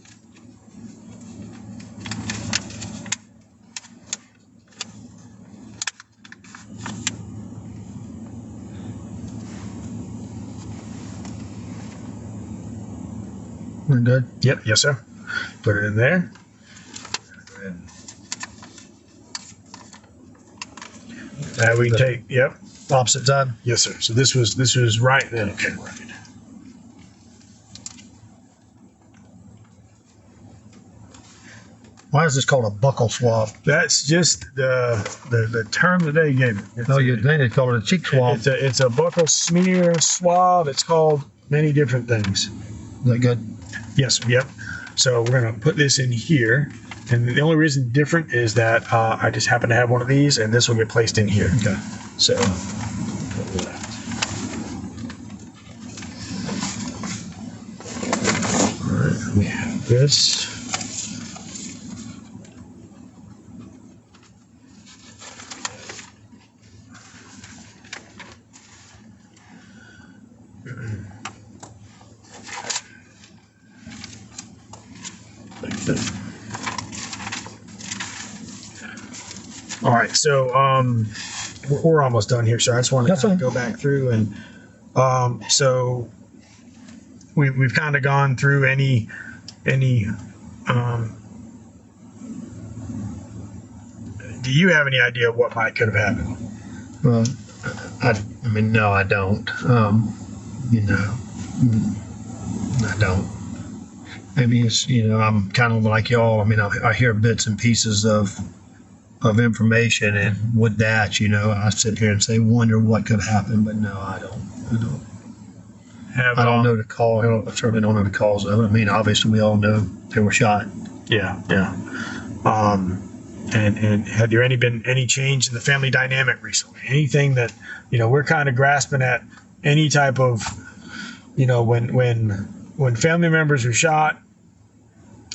We're good? Yep, yes, sir. Put it in there. Now we can take, yep. Opposite side? Yes, sir. So this was right then. Okay, right. Why is this called a buccal swab? That's just the term that they gave it. No, they call it a cheek swab. It's a buccal smear swab. It's called many different things. Is that good? Yes, yep. So we're gonna put this in here, and the only reason different is that I just happen to have one of these, and this will get placed in here. Okay. So. All right, we have this. All right, so we're almost done here, so I just want to kind of go back through and so we've kind of gone through any do you have any idea what might could have happened? Well, I mean, no, I don't. You know, I don't. Maybe it's, you know, I'm kind of like y'all. I mean, I hear bits and pieces of information, and with that, I sit here and say, wonder what could happen, but no, I don't. I don't know the call. I certainly don't know the cause of it. I mean, obviously, we all know they were shot. Yeah. And had there been any change in the family dynamic recently? Anything that, we're kind of grasping at any type of, when family members are shot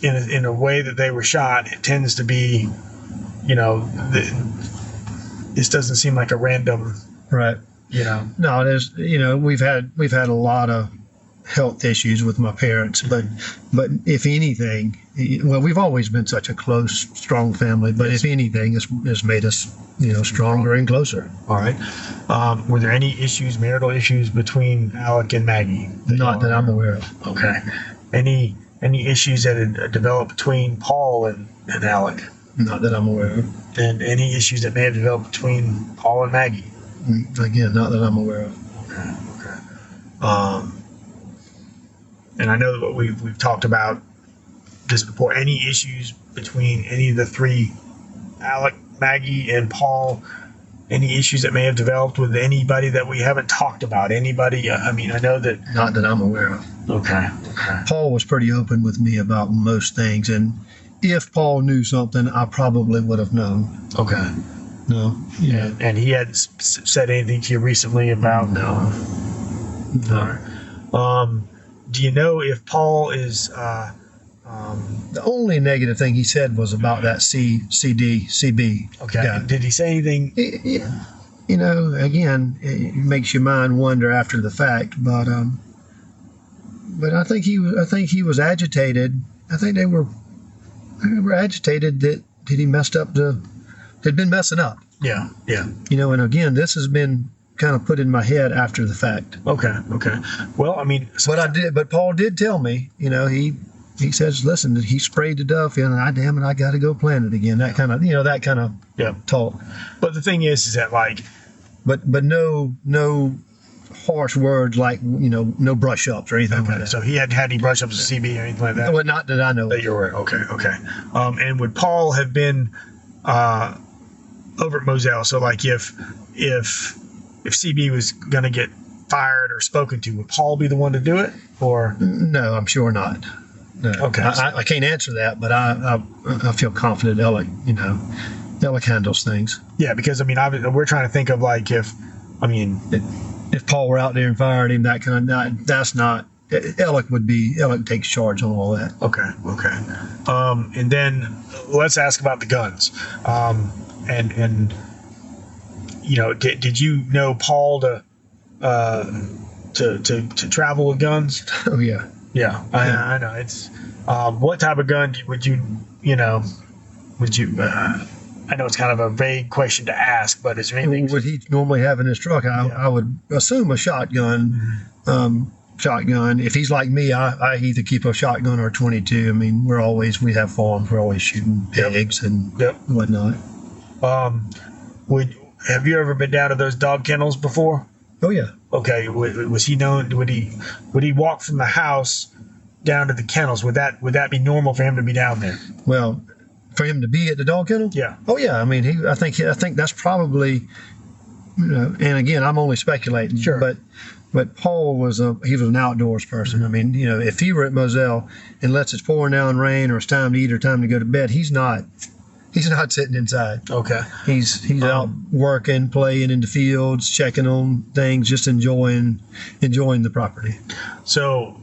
in a way that they were shot, it tends to be, this doesn't seem like a random, right. No, there's, we've had a lot of health issues with my parents, but if anything, well, we've always been such a close, strong family, but if anything, it's made us, stronger and closer. All right. Were there any marital issues between Alec and Maggie? Not that I'm aware of. Okay. Any issues that had developed between Paul and Alec? Not that I'm aware of. And any issues that may have developed between Paul and Maggie? Again, not that I'm aware of. Okay. And I know that we've talked about this before. Any issues between any of the three, Alec, Maggie, and Paul? Any issues that may have developed with anybody that we haven't talked about? Anybody? I mean, I know that. Not that I'm aware of. Okay. Paul was pretty open with me about most things, and if Paul knew something, I probably would have known. Okay. No. Yeah. And he hadn't said anything to you recently about. No. All right. Do you know if Paul is? The only negative thing he said was about that CB. Okay. Yeah. Did he say anything? Again, it makes your mind wonder after the fact, but I think he was agitated. I think they were agitated that he messed up had been messing up. Yeah. And again, this has been kind of put in my head after the fact. Okay. Well, I mean, but Paul did tell me, he says, listen, he sprayed the duff and I got to go plant it again. That kind of, talk. But the thing is that but no harsh words like, no brush ups or anything like that. So he hadn't had any brush ups with CB or anything like that? Well, not that I know. That you're aware. Okay. And would Paul have been over at Moselle? So like if CB was going to get fired or spoken to, would Paul be the one to do it? Or no, I'm sure not. No. Okay. I can't answer that, but I feel confident Alec handles things. Yeah, because I mean, we're trying to think of like if Paul were out there and fired him, that kind of, that's not. Alec takes charge on all that. Okay. And then let's ask about the guns. And did you know Paul to travel with guns? Oh yeah. Yeah. I know. It's what type of gun would you I know it's kind of a vague question to ask, but is there anything would he normally have in his truck? I would assume a shotgun. Shotgun. If he's like me, I either keep a shotgun or a 22. I mean, we have farms. We're always shooting pigs and whatnot. Have you ever been down to those dog kennels before? Oh yeah. Okay. Was he known? Would he walk from the house down to the kennels? Would that be normal for him to be down there? Well, for him to be at the dog kennel? Yeah. Oh yeah. I mean, I think that's probably, and again, I'm only speculating. Sure. But Paul was an outdoors person. I mean, if he were at Moselle, unless it's pouring down rain or it's time to eat or time to go to bed, he's not sitting inside. Okay. He's out working, playing in the fields, checking on things, just enjoying the property. So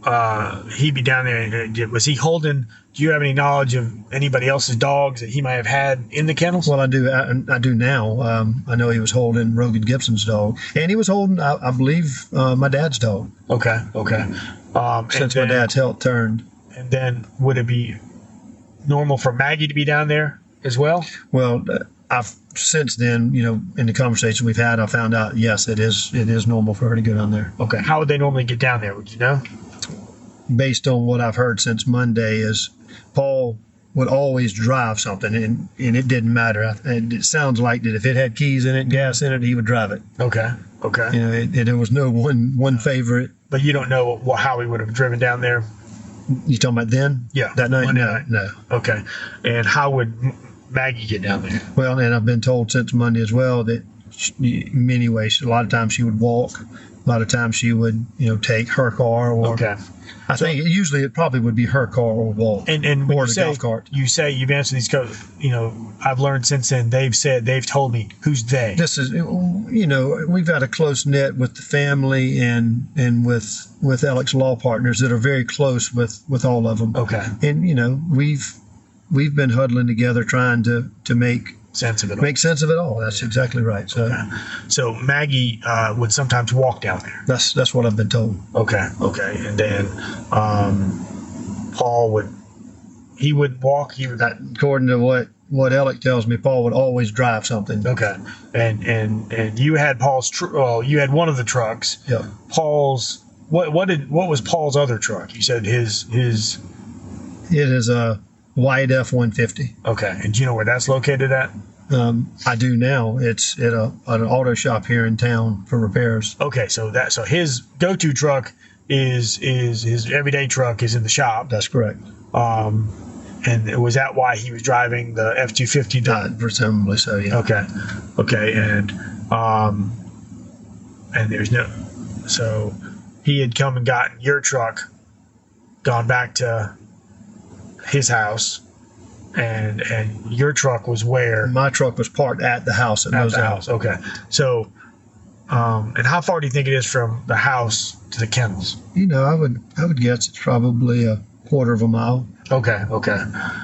he'd be down there. Was he holding? Do you have any knowledge of anybody else's dogs that he might have had in the kennels? Well, I do. I do now. I know he was holding Rogan Gibson's dog, and he was holding, I believe, my dad's dog. Okay. Since my dad's health turned. And then would it be normal for Maggie to be down there as well? Well, I've since then, in the conversation we've had, I found out, yes, it is normal for her to go down there. Okay. How would they normally get down there? Would you know? Based on what I've heard since Monday is Paul would always drive something, and it didn't matter. And it sounds like that if it had keys in it, gas in it, he would drive it. Okay. There was no one favorite. But you don't know how he would have driven down there? You talking about then? Yeah. That night? Monday night. No. Okay. And how would Maggie get down there? Well, and I've been told since Monday as well that in many ways, a lot of times she would walk. A lot of times she would, take her car or. Okay. I think usually it probably would be her car or walk. And or the golf cart. You say you've answered these questions. I've learned since then. They've told me. Who's they? This is, we've got a close knit with the family and with Alec's law partners that are very close with all of them. Okay. And we've been huddling together trying to make sense of it all. Make sense of it all. That's exactly right. So, so Maggie would sometimes walk down there. That's what I've been told. Okay. And then Paul would walk. According to what Alec tells me, Paul would always drive something. Okay. And you had Paul's you had one of the trucks. Yeah. Paul's what was Paul's other truck? You said his. It is a white F-150. Okay. And do you know where that's located at? I do now. It's at an auto shop here in town for repairs. Okay, so his go-to truck is his everyday truck is in the shop. That's correct. And was that why he was driving the F-250? Presumably so. Yeah. Okay, and there's no. So he had come and gotten your truck, gone back to his house. And your truck was where? My truck was parked at the house. At the house. Okay. So, and how far do you think it is from the house to the kennels? I would guess it's probably a quarter of a mile. Okay.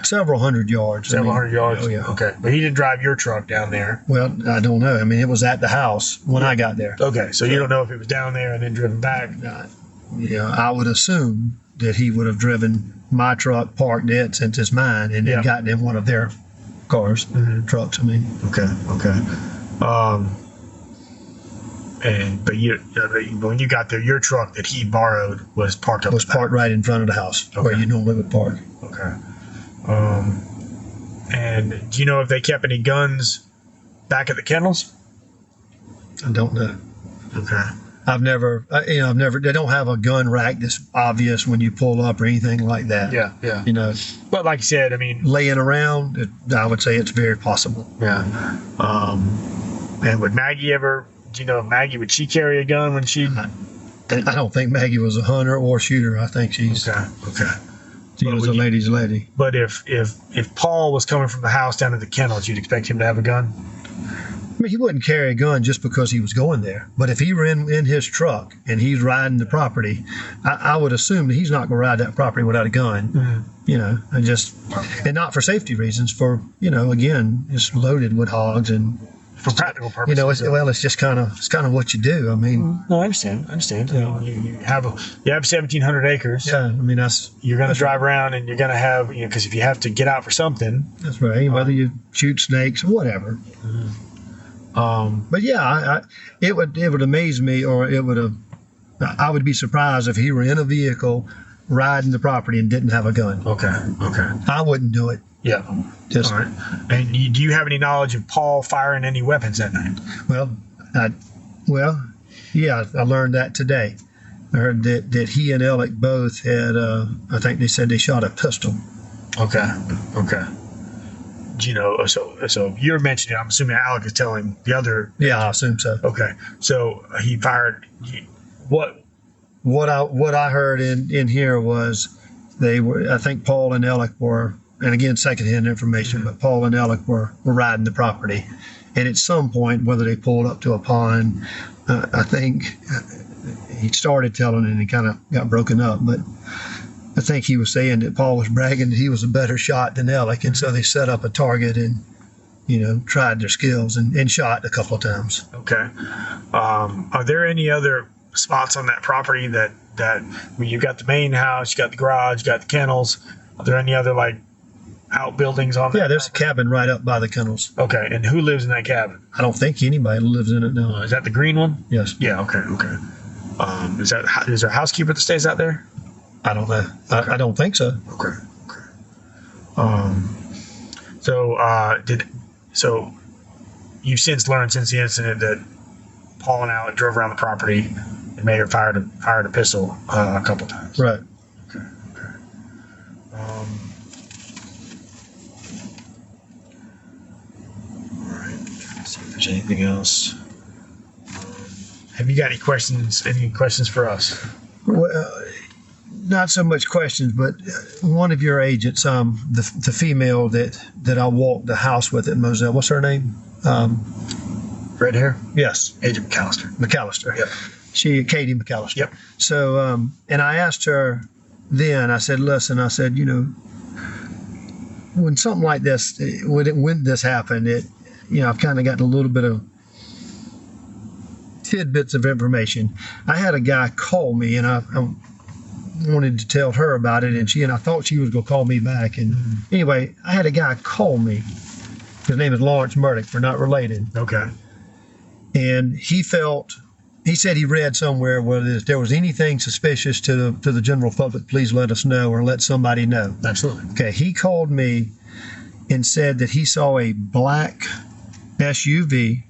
Several hundred yards. Hundred yards. Oh, yeah. Okay. But he didn't drive your truck down there. Well, I don't know. I mean, it was at the house when I got there. Okay. So you don't know if it was down there and then driven back. I would assume that he would have driven my truck, parked it since it's mine, and then gotten in one of their cars, trucks. I mean. Okay. But when you got there, your truck that he borrowed was parked up. Was parked right in front of the house where you normally would park. Okay. And do you know if they kept any guns back at the kennels? I don't know. Okay. I've never, they don't have a gun rack that's obvious when you pull up or anything like that. Yeah. But like you said, I mean, laying around, I would say it's very possible. Yeah. And would Maggie ever, would she carry a gun when she? I don't think Maggie was a hunter or shooter. I think she's. Okay. She was a lady's lady. But if Paul was coming from the house down to the kennels, you'd expect him to have a gun? I mean, he wouldn't carry a gun just because he was going there. But if he were in his truck and he's riding the property, I would assume that he's not going to ride that property without a gun. Mm-hmm. And not for safety reasons. For again, it's loaded with hogs and for practical purposes. It's just kind of what you do. I mean, no, I understand. You have 1,700 acres. Yeah, I mean you're going to drive around and you're going to have because if you have to get out for something. That's right. Whether you shoot snakes or whatever. Mm-hmm. But yeah, it would amaze me, or I would be surprised if he were in a vehicle riding the property and didn't have a gun. Okay. I wouldn't do it. Yeah. All right. And do you have any knowledge of Paul firing any weapons that night? Yeah, I learned that today. I heard that he and Alec both had, I think they said they shot a pistol. Okay. So you're mentioning, I'm assuming Alec is telling the other. Yeah, I assume so. Okay. So he fired, What I heard in here was I think Paul and Alec were, and again, secondhand information, but Paul and Alec were riding the property. And at some point, whether they pulled up to a pond, I think he started telling and he kind of got broken up, but I think he was saying that Paul was bragging that he was a better shot than Alec, and so they set up a target and, tried their skills and shot a couple of times. Okay. Are there any other spots on that property that you got the main house, you got the garage, you got the kennels? Are there any other outbuildings on that? Yeah, there's a cabin right up by the kennels. Okay, and who lives in that cabin? I don't think anybody lives in it now. Is that the green one? Yes. Yeah. Okay. Is there a housekeeper that stays out there? I don't know. Okay. I don't think so. Okay. So you've since learned since the incident that Paul and Alec drove around the property and may have fired a pistol a couple times. Right. Okay. search anything else. Have you got any questions? Any questions for us? Well, not so much questions, but one of your agents, the female that I walked the house with at Moselle, what's her name? Red hair? Yes, Agent McAllister. McAllister. Yep. Katie McAllister. Yep. So, and I asked her then, I said, listen, I said, when something like this, when this happened, I've kind of gotten a little bit of tidbits of information. I had a guy call me, and I wanted to tell her about it, and I thought she was going to call me back. And anyway, I had a guy call me. His name is Lawrence Murdaugh. We're not related. Okay. And he said he read somewhere where if there was anything suspicious to the general public, please let us know or let somebody know. Absolutely. Okay, he called me and said that he saw a black SUV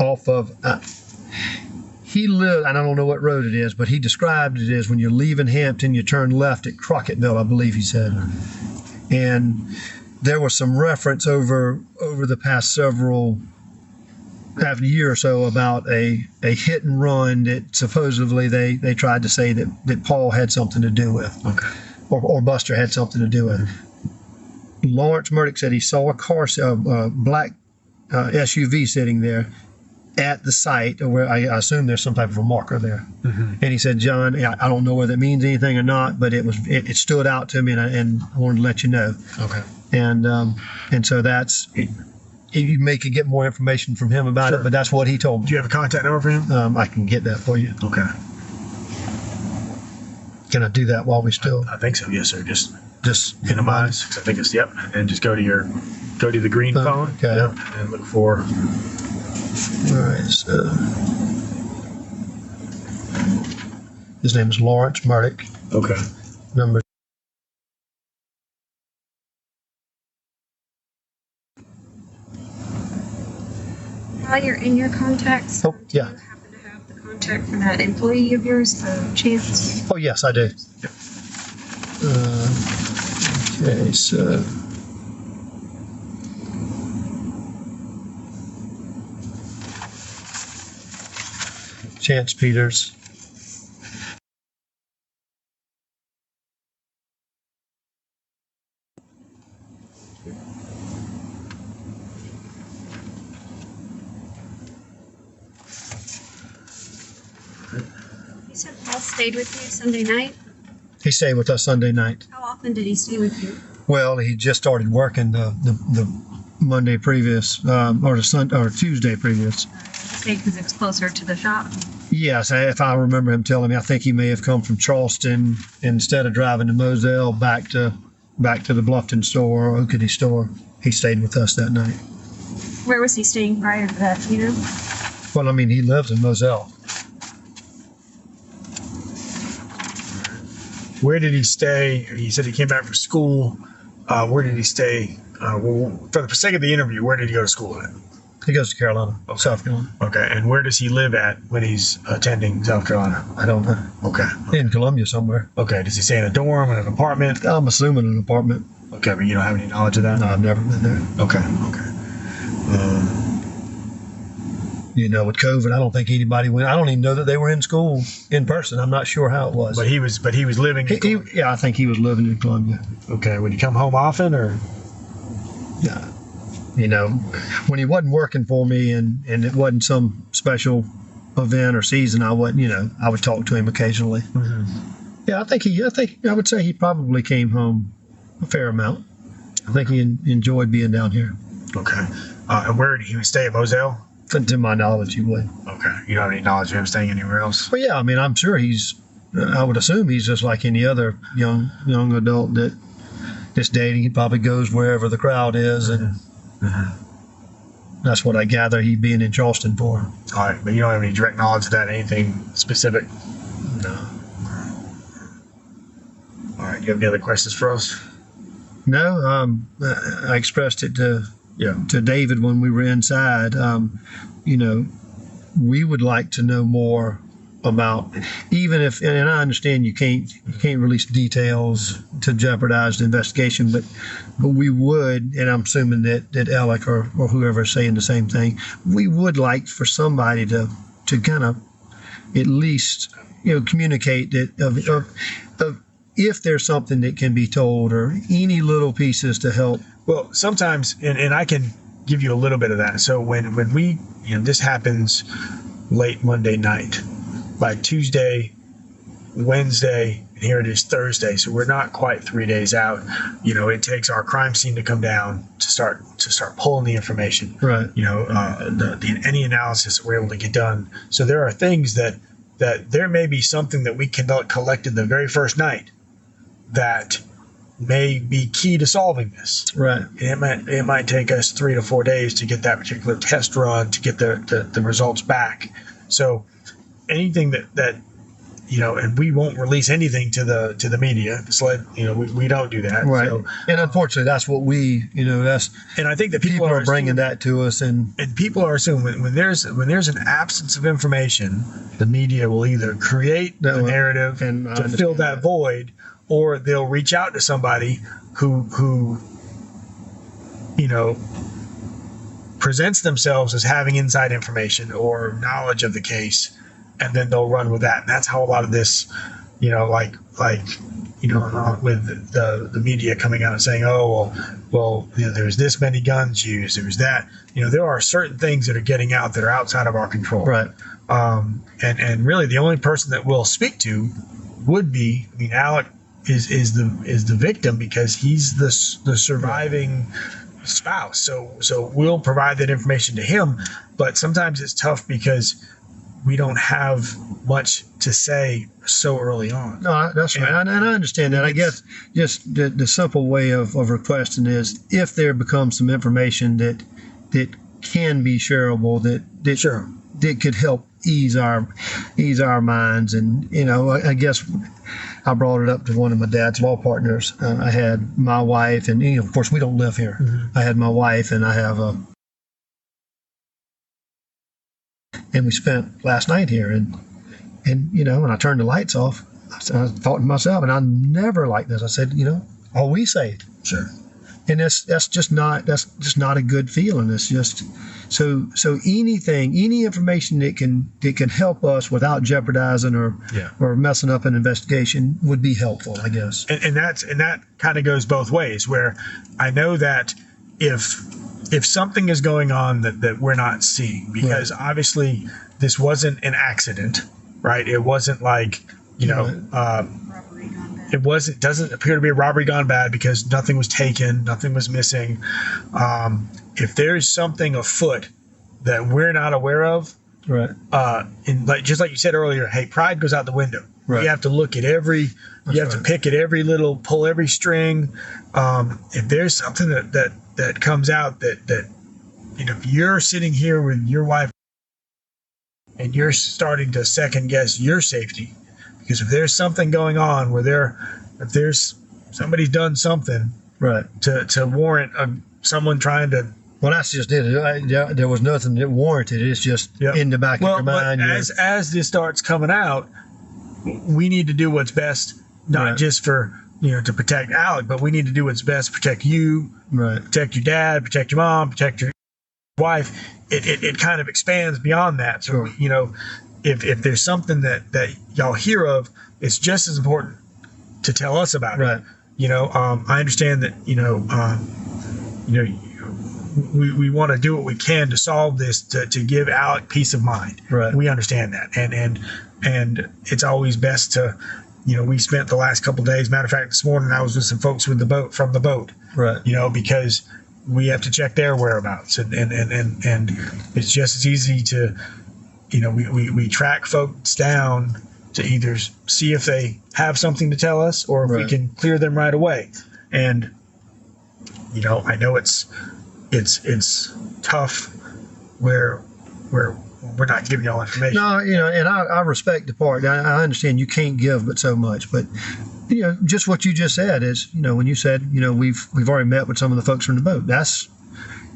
off of, he lived, I don't know what road it is, but he described it as when you're leaving Hampton, you turn left at Crocketville, I believe he said. And there was some reference over the past half a year or so about a hit and run that supposedly they tried to say that Paul had something to do with. Okay. Or Buster had something to do with. Lawrence Murdaugh said he saw a black SUV sitting there at the site, where I assume there's some type of a marker there. Mm-hmm. And he said, John, I don't know whether it means anything or not, but it stood out to me, and I wanted to let you know. Okay. And so that's, you may could get more information from him about it, but that's what he told me. Do you have a contact number for him? I can get that for you. Okay. Can I do that while we still? I think so. Yes, sir. Just minimize. I think it's and just go to the green phone. Okay. Yep, and look for. All right. So his name is Lawrence Murdaugh. Okay. Number. While you're in your contacts, Oh, yeah. do you happen to have the contact for that employee of yours, Chance? Oh, yes, I do. Okay, so. Chance Peters. You said Paul stayed with you Sunday night? He stayed with us Sunday night. How often did he stay with you? Well, he just started working the Monday previous, or Tuesday previous. Stay because it's closer to the shop. Yes, if I remember him telling me, I think he may have come from Charleston instead of driving to Moselle back to the Bluffton store or Oakity store. He stayed with us that night. Where was he staying prior to that, you know? Well, I mean, he lives in Moselle. Where did he stay? He said he came back from school. Where did he stay? For the sake of the interview, where did he go to school at? He goes to Carolina, Okay. South Carolina. Okay, and where does he live at when he's attending South Carolina? I don't know. Okay. In Columbia somewhere. Okay, does he stay in a dorm, in an apartment? I'm assuming an apartment. Okay, but you don't have any knowledge of that? No, I've never been there. Okay. With COVID, I don't think anybody went. I don't even know that they were in school in person. I'm not sure how it was. But he was living in Columbia. Yeah, I think he was living in Columbia. Okay, would he come home often, or? Yeah. When he wasn't working for me and it wasn't some special event or season, I wouldn't, I would talk to him occasionally. Mm-hmm. Yeah, I would say he probably came home a fair amount. I think he enjoyed being down here. Okay. And where did he stay at Moselle? To my knowledge, he would. Okay. You don't have any knowledge of him staying anywhere else? Well, yeah, I mean, I'm sure I would assume he's just like any other young adult that's dating. He probably goes wherever the crowd is, and that's what I gather he being in Charleston for. All right, but you don't have any direct knowledge of that, anything specific? No. All right, you have any other questions for us? No, I expressed it to David when we were inside. We would like to know more about, even if, and I understand you can't release details to jeopardize the investigation, but we would, and I'm assuming that Alec or whoever is saying the same thing, we would like for somebody to kind of at least, communicate that of if there's something that can be told or any little pieces to help. Well, sometimes, and I can give you a little bit of that. So when we, this happens late Monday night, by Tuesday, Wednesday, and here it is Thursday. So we're not quite 3 days out. It takes our crime scene to come down to start pulling the information. Right. Any analysis that we're able to get done. So there are things that there may be something that we collected the very first night that may be key to solving this. Right. It might take us 3 to 4 days to get that particular test run to get the results back. So anything that and we won't release anything to the media. So we don't do that. Right. So, and unfortunately, that's what we that's. And I think that people are bringing that to us, and people are assuming when there's an absence of information, the media will either create a narrative to fill that void, or they'll reach out to somebody who presents themselves as having inside information or knowledge of the case, and then they'll run with that. And that's how a lot of this, with the media coming out and saying, there's this many guns used, there's that. There are certain things that are getting out that are outside of our control. Right. And really the only person that we'll speak to would be, Alec is the victim, because he's the surviving spouse. So we'll provide that information to him, but sometimes it's tough because we don't have much to say so early on. No, that's right. And I understand that. I guess just the simple way of requesting is, if there becomes some information that can be shareable, that could help ease our minds. And I guess I brought it up to one of my dad's law partners. I had my wife, and of course we don't live here. Mm-hmm. I had my wife, and I have and we spent last night here, and when I turned the lights off, I thought to myself, and I'm never like this. I said, all we say. Sure. And that's just not a good feeling. It's just so any information that can help us without jeopardizing or messing up an investigation would be helpful, I guess. And that kind of goes both ways, where I know that if something is going on that we're not seeing, because obviously this wasn't an accident, right? It wasn't like, doesn't appear to be a robbery gone bad, because nothing was taken, nothing was missing. If there's something afoot that we're not aware of, right? And just like you said earlier, hey, pride goes out the window. Right. You have to look at to pick at every little, pull every string. If there's something that comes out that if you're sitting here with your wife and you're starting to second guess your safety, because if there's something going on if there's somebody's done something right to warrant someone trying to. Well, that's just it. There was nothing that warranted it. It's just in the back of your mind. But as this starts coming out, we need to do what's best, not just for to protect Alec, but we need to do what's best to protect you, protect your dad, protect your mom, protect your wife. It kind of expands beyond that. So if there's something that y'all hear of, it's just as important to tell us about it. I understand that we want to do what we can to solve this, to give Alec peace of mind. Right. We understand that, and it's always best to, we spent the last couple of days. Matter of fact, this morning I was with some folks from the boat. Right. Because we have to check their whereabouts, and it's just as easy to, we track folks down to either see if they have something to tell us, or if we can clear them right away. And I know it's tough where we're not giving y'all information. No, and I respect the part. I understand you can't give but so much, but just what you just said is, when you said, we've already met with some of the folks from the boat. That's,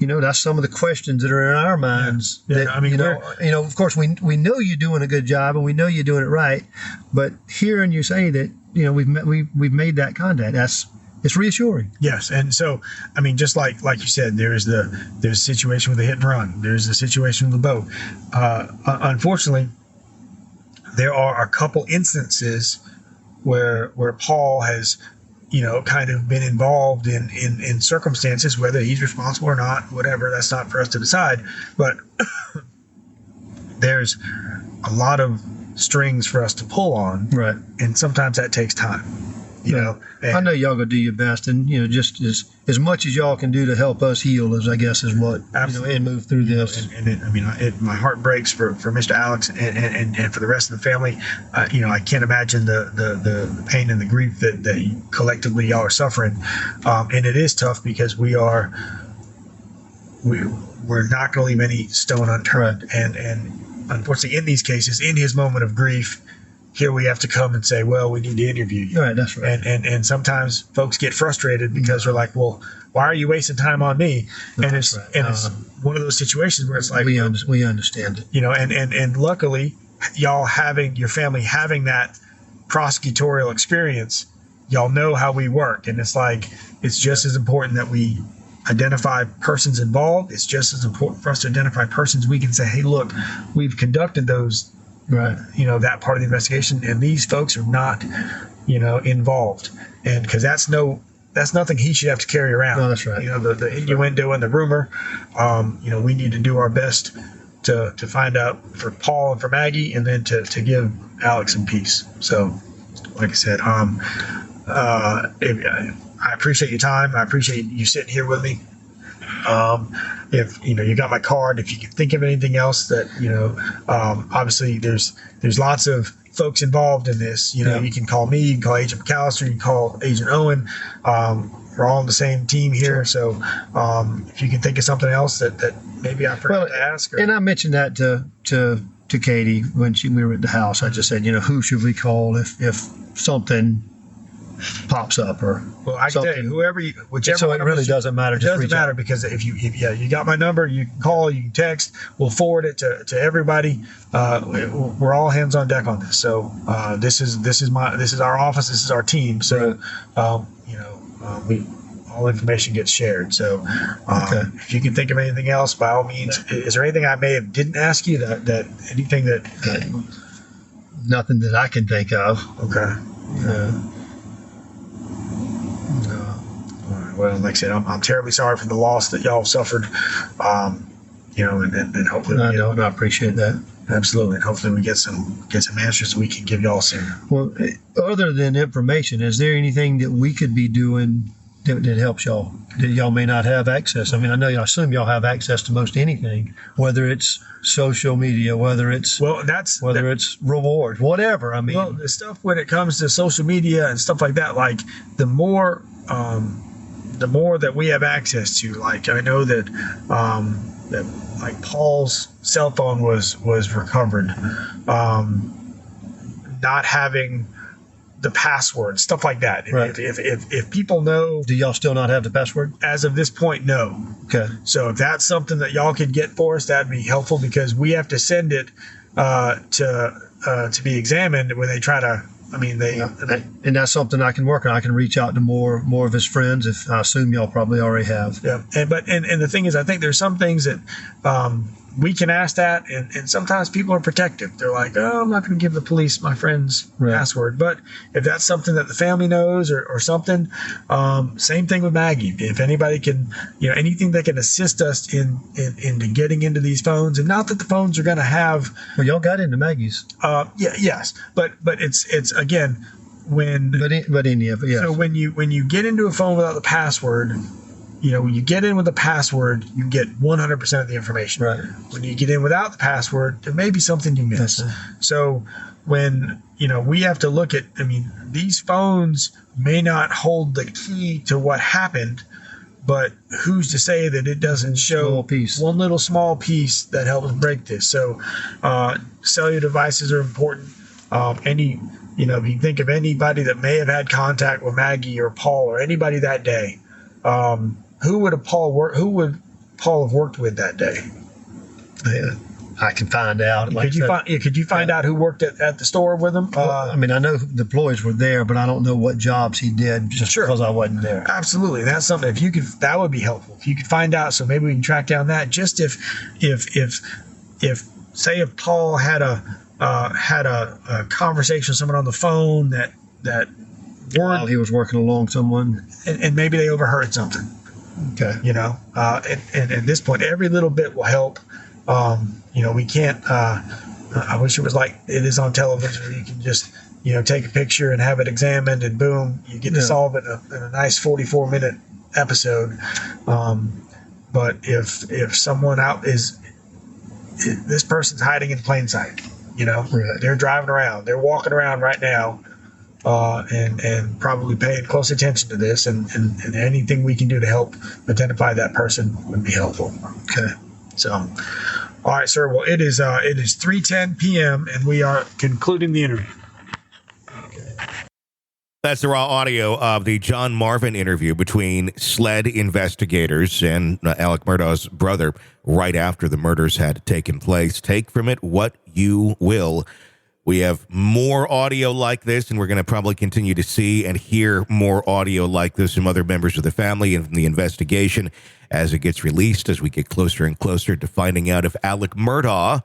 that's some of the questions that are in our minds. Yeah. That, I mean, of course, we know you're doing a good job and we know you're doing it right, but hearing you say that, we've made that contact, it's reassuring. Yes, and so I mean, just like you said, there's a situation with the hit and run. There's a situation with the boat. Unfortunately, there are a couple instances where Paul has, kind of been involved in circumstances, whether he's responsible or not, whatever. That's not for us to decide. But there's a lot of strings for us to pull on, right? And sometimes that takes time. I know y'all gonna do your best, and just as much as y'all can do to help us heal, as I guess is what and move through this. My heart breaks for Mr. Alex and for the rest of the family. I can't imagine the pain and the grief that collectively y'all are suffering, and it is tough because we're not gonna leave any stone unturned, right. And unfortunately, in these cases, in his moment of grief, here we have to come and say, well, we need to interview you. Right, that's right. And sometimes folks get frustrated because they're like, well, why are you wasting time on me? And it's one of those situations where it's like, we understand it. And luckily, your family having that prosecutorial experience, y'all know how we work. And it's like, it's just as important that we identify persons involved. It's just as important for us to identify persons we can say, hey, look, we've conducted those. Right. That part of the investigation, and these folks are not, involved, and because that's nothing he should have to carry around. No, that's right. The innuendo and the rumor. We need to do our best to find out for Paul and for Maggie, and then to give Alex some peace. So, like I said, I appreciate your time. I appreciate you sitting here with me. If you got my card, if you can think of anything else that obviously there's lots of folks involved in this. You can call me, you can call Agent McAllister, you can call Agent Owen. We're all on the same team here. So if you can think of something else that maybe I forgot to ask. And I mentioned that to Katie when we were at the house. I just said, who should we call if something pops up or I can tell you whichever. So it really doesn't matter. It doesn't matter because if you got my number, you can call, you can text. We'll forward it to everybody. We're all hands on deck on this. So this is our office. This is our team. So all information gets shared. So if you can think of anything else, by all means. Is there anything I may have didn't ask you that anything that? Nothing that I can think of. Okay. Well, like I said, I'm terribly sorry for the loss that y'all suffered. And hopefully I appreciate that. Absolutely, and hopefully we get some answers that we can give y'all soon. Well, other than information, is there anything that we could be doing that helps y'all that y'all may not have access? I mean, I assume y'all have access to most anything, whether it's social media, whether it's rewards, whatever. I mean, well, the stuff when it comes to social media and stuff like that, like the more that we have access to, like I know that like Paul's cell phone was recovered, not having the password, stuff like that. Right. If people know, do y'all still not have the password? As of this point, no. Okay. So if that's something that y'all could get for us, that'd be helpful because we have to send it to be examined when they try to. And that's something I can work on. I can reach out to more of his friends. If I assume y'all probably already have. Yeah, and the thing is, I think there's some things that we can ask that, and sometimes people are protective. They're like, oh, I'm not going to give the police my friend's password. But if that's something that the family knows or something, same thing with Maggie. If anybody can, anything that can assist us into getting into these phones, and not that the phones are going to have. Well, y'all got into Maggie's. Yes, but it's again when. But any of it, yes. So when you get into a phone without the password. When you get in with the password, you get 100% of the information. Right. When you get in without the password, there may be something you miss. So when, we have to look at, these phones may not hold the key to what happened, but who's to say that it doesn't show one little small piece that helps break this? So cellular devices are important. If you think of anybody that may have had contact with Maggie or Paul or anybody that day, who would Paul Paul have worked with that day? Yeah, I can find out. Could you find out who worked at the store with him? I mean, I know the employees were there, but I don't know what jobs he did just because I wasn't there. Absolutely, that's something. If you could, that would be helpful. If you could find out, so maybe we can track down that. Just if say if Paul had a conversation with someone on the phone that While he was working along someone, and maybe they overheard something. Okay. You know, and at this point, every little bit will help. You know, we can't. I wish it was like it is on television, where you can just, you know, take a picture and have it examined, and boom, you get to solve it in a nice 44-minute episode. But if someone this person's hiding in plain sight, you know, they're driving around, they're walking around right now, and probably paying close attention to this, and anything we can do to help identify that person would be helpful. Okay. So, all right, sir. Well, it is 3:10 p.m. and we are concluding the interview. That's the raw audio of the John Marvin interview between SLED investigators and Alec Murdaugh's brother right after the murders had taken place. Take from it what you will. We have more audio like this, and we're going to probably continue to see and hear more audio like this from other members of the family and from the investigation as it gets released, as we get closer and closer to finding out if Alec Murdaugh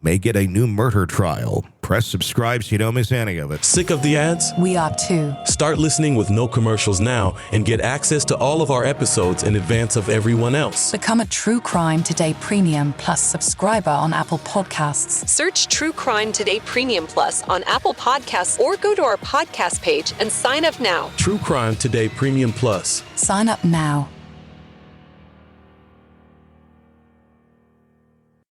may get a new murder trial. Press subscribe so you don't miss any of it. Sick of the ads? We are too. Start listening with no commercials now and get access to all of our episodes in advance of everyone else. Become a True Crime Today Premium Plus subscriber on Apple Podcasts. Search True Crime Today Premium Plus on Apple Podcasts or go to our podcast page and sign up now. True Crime Today Premium Plus. Sign up now.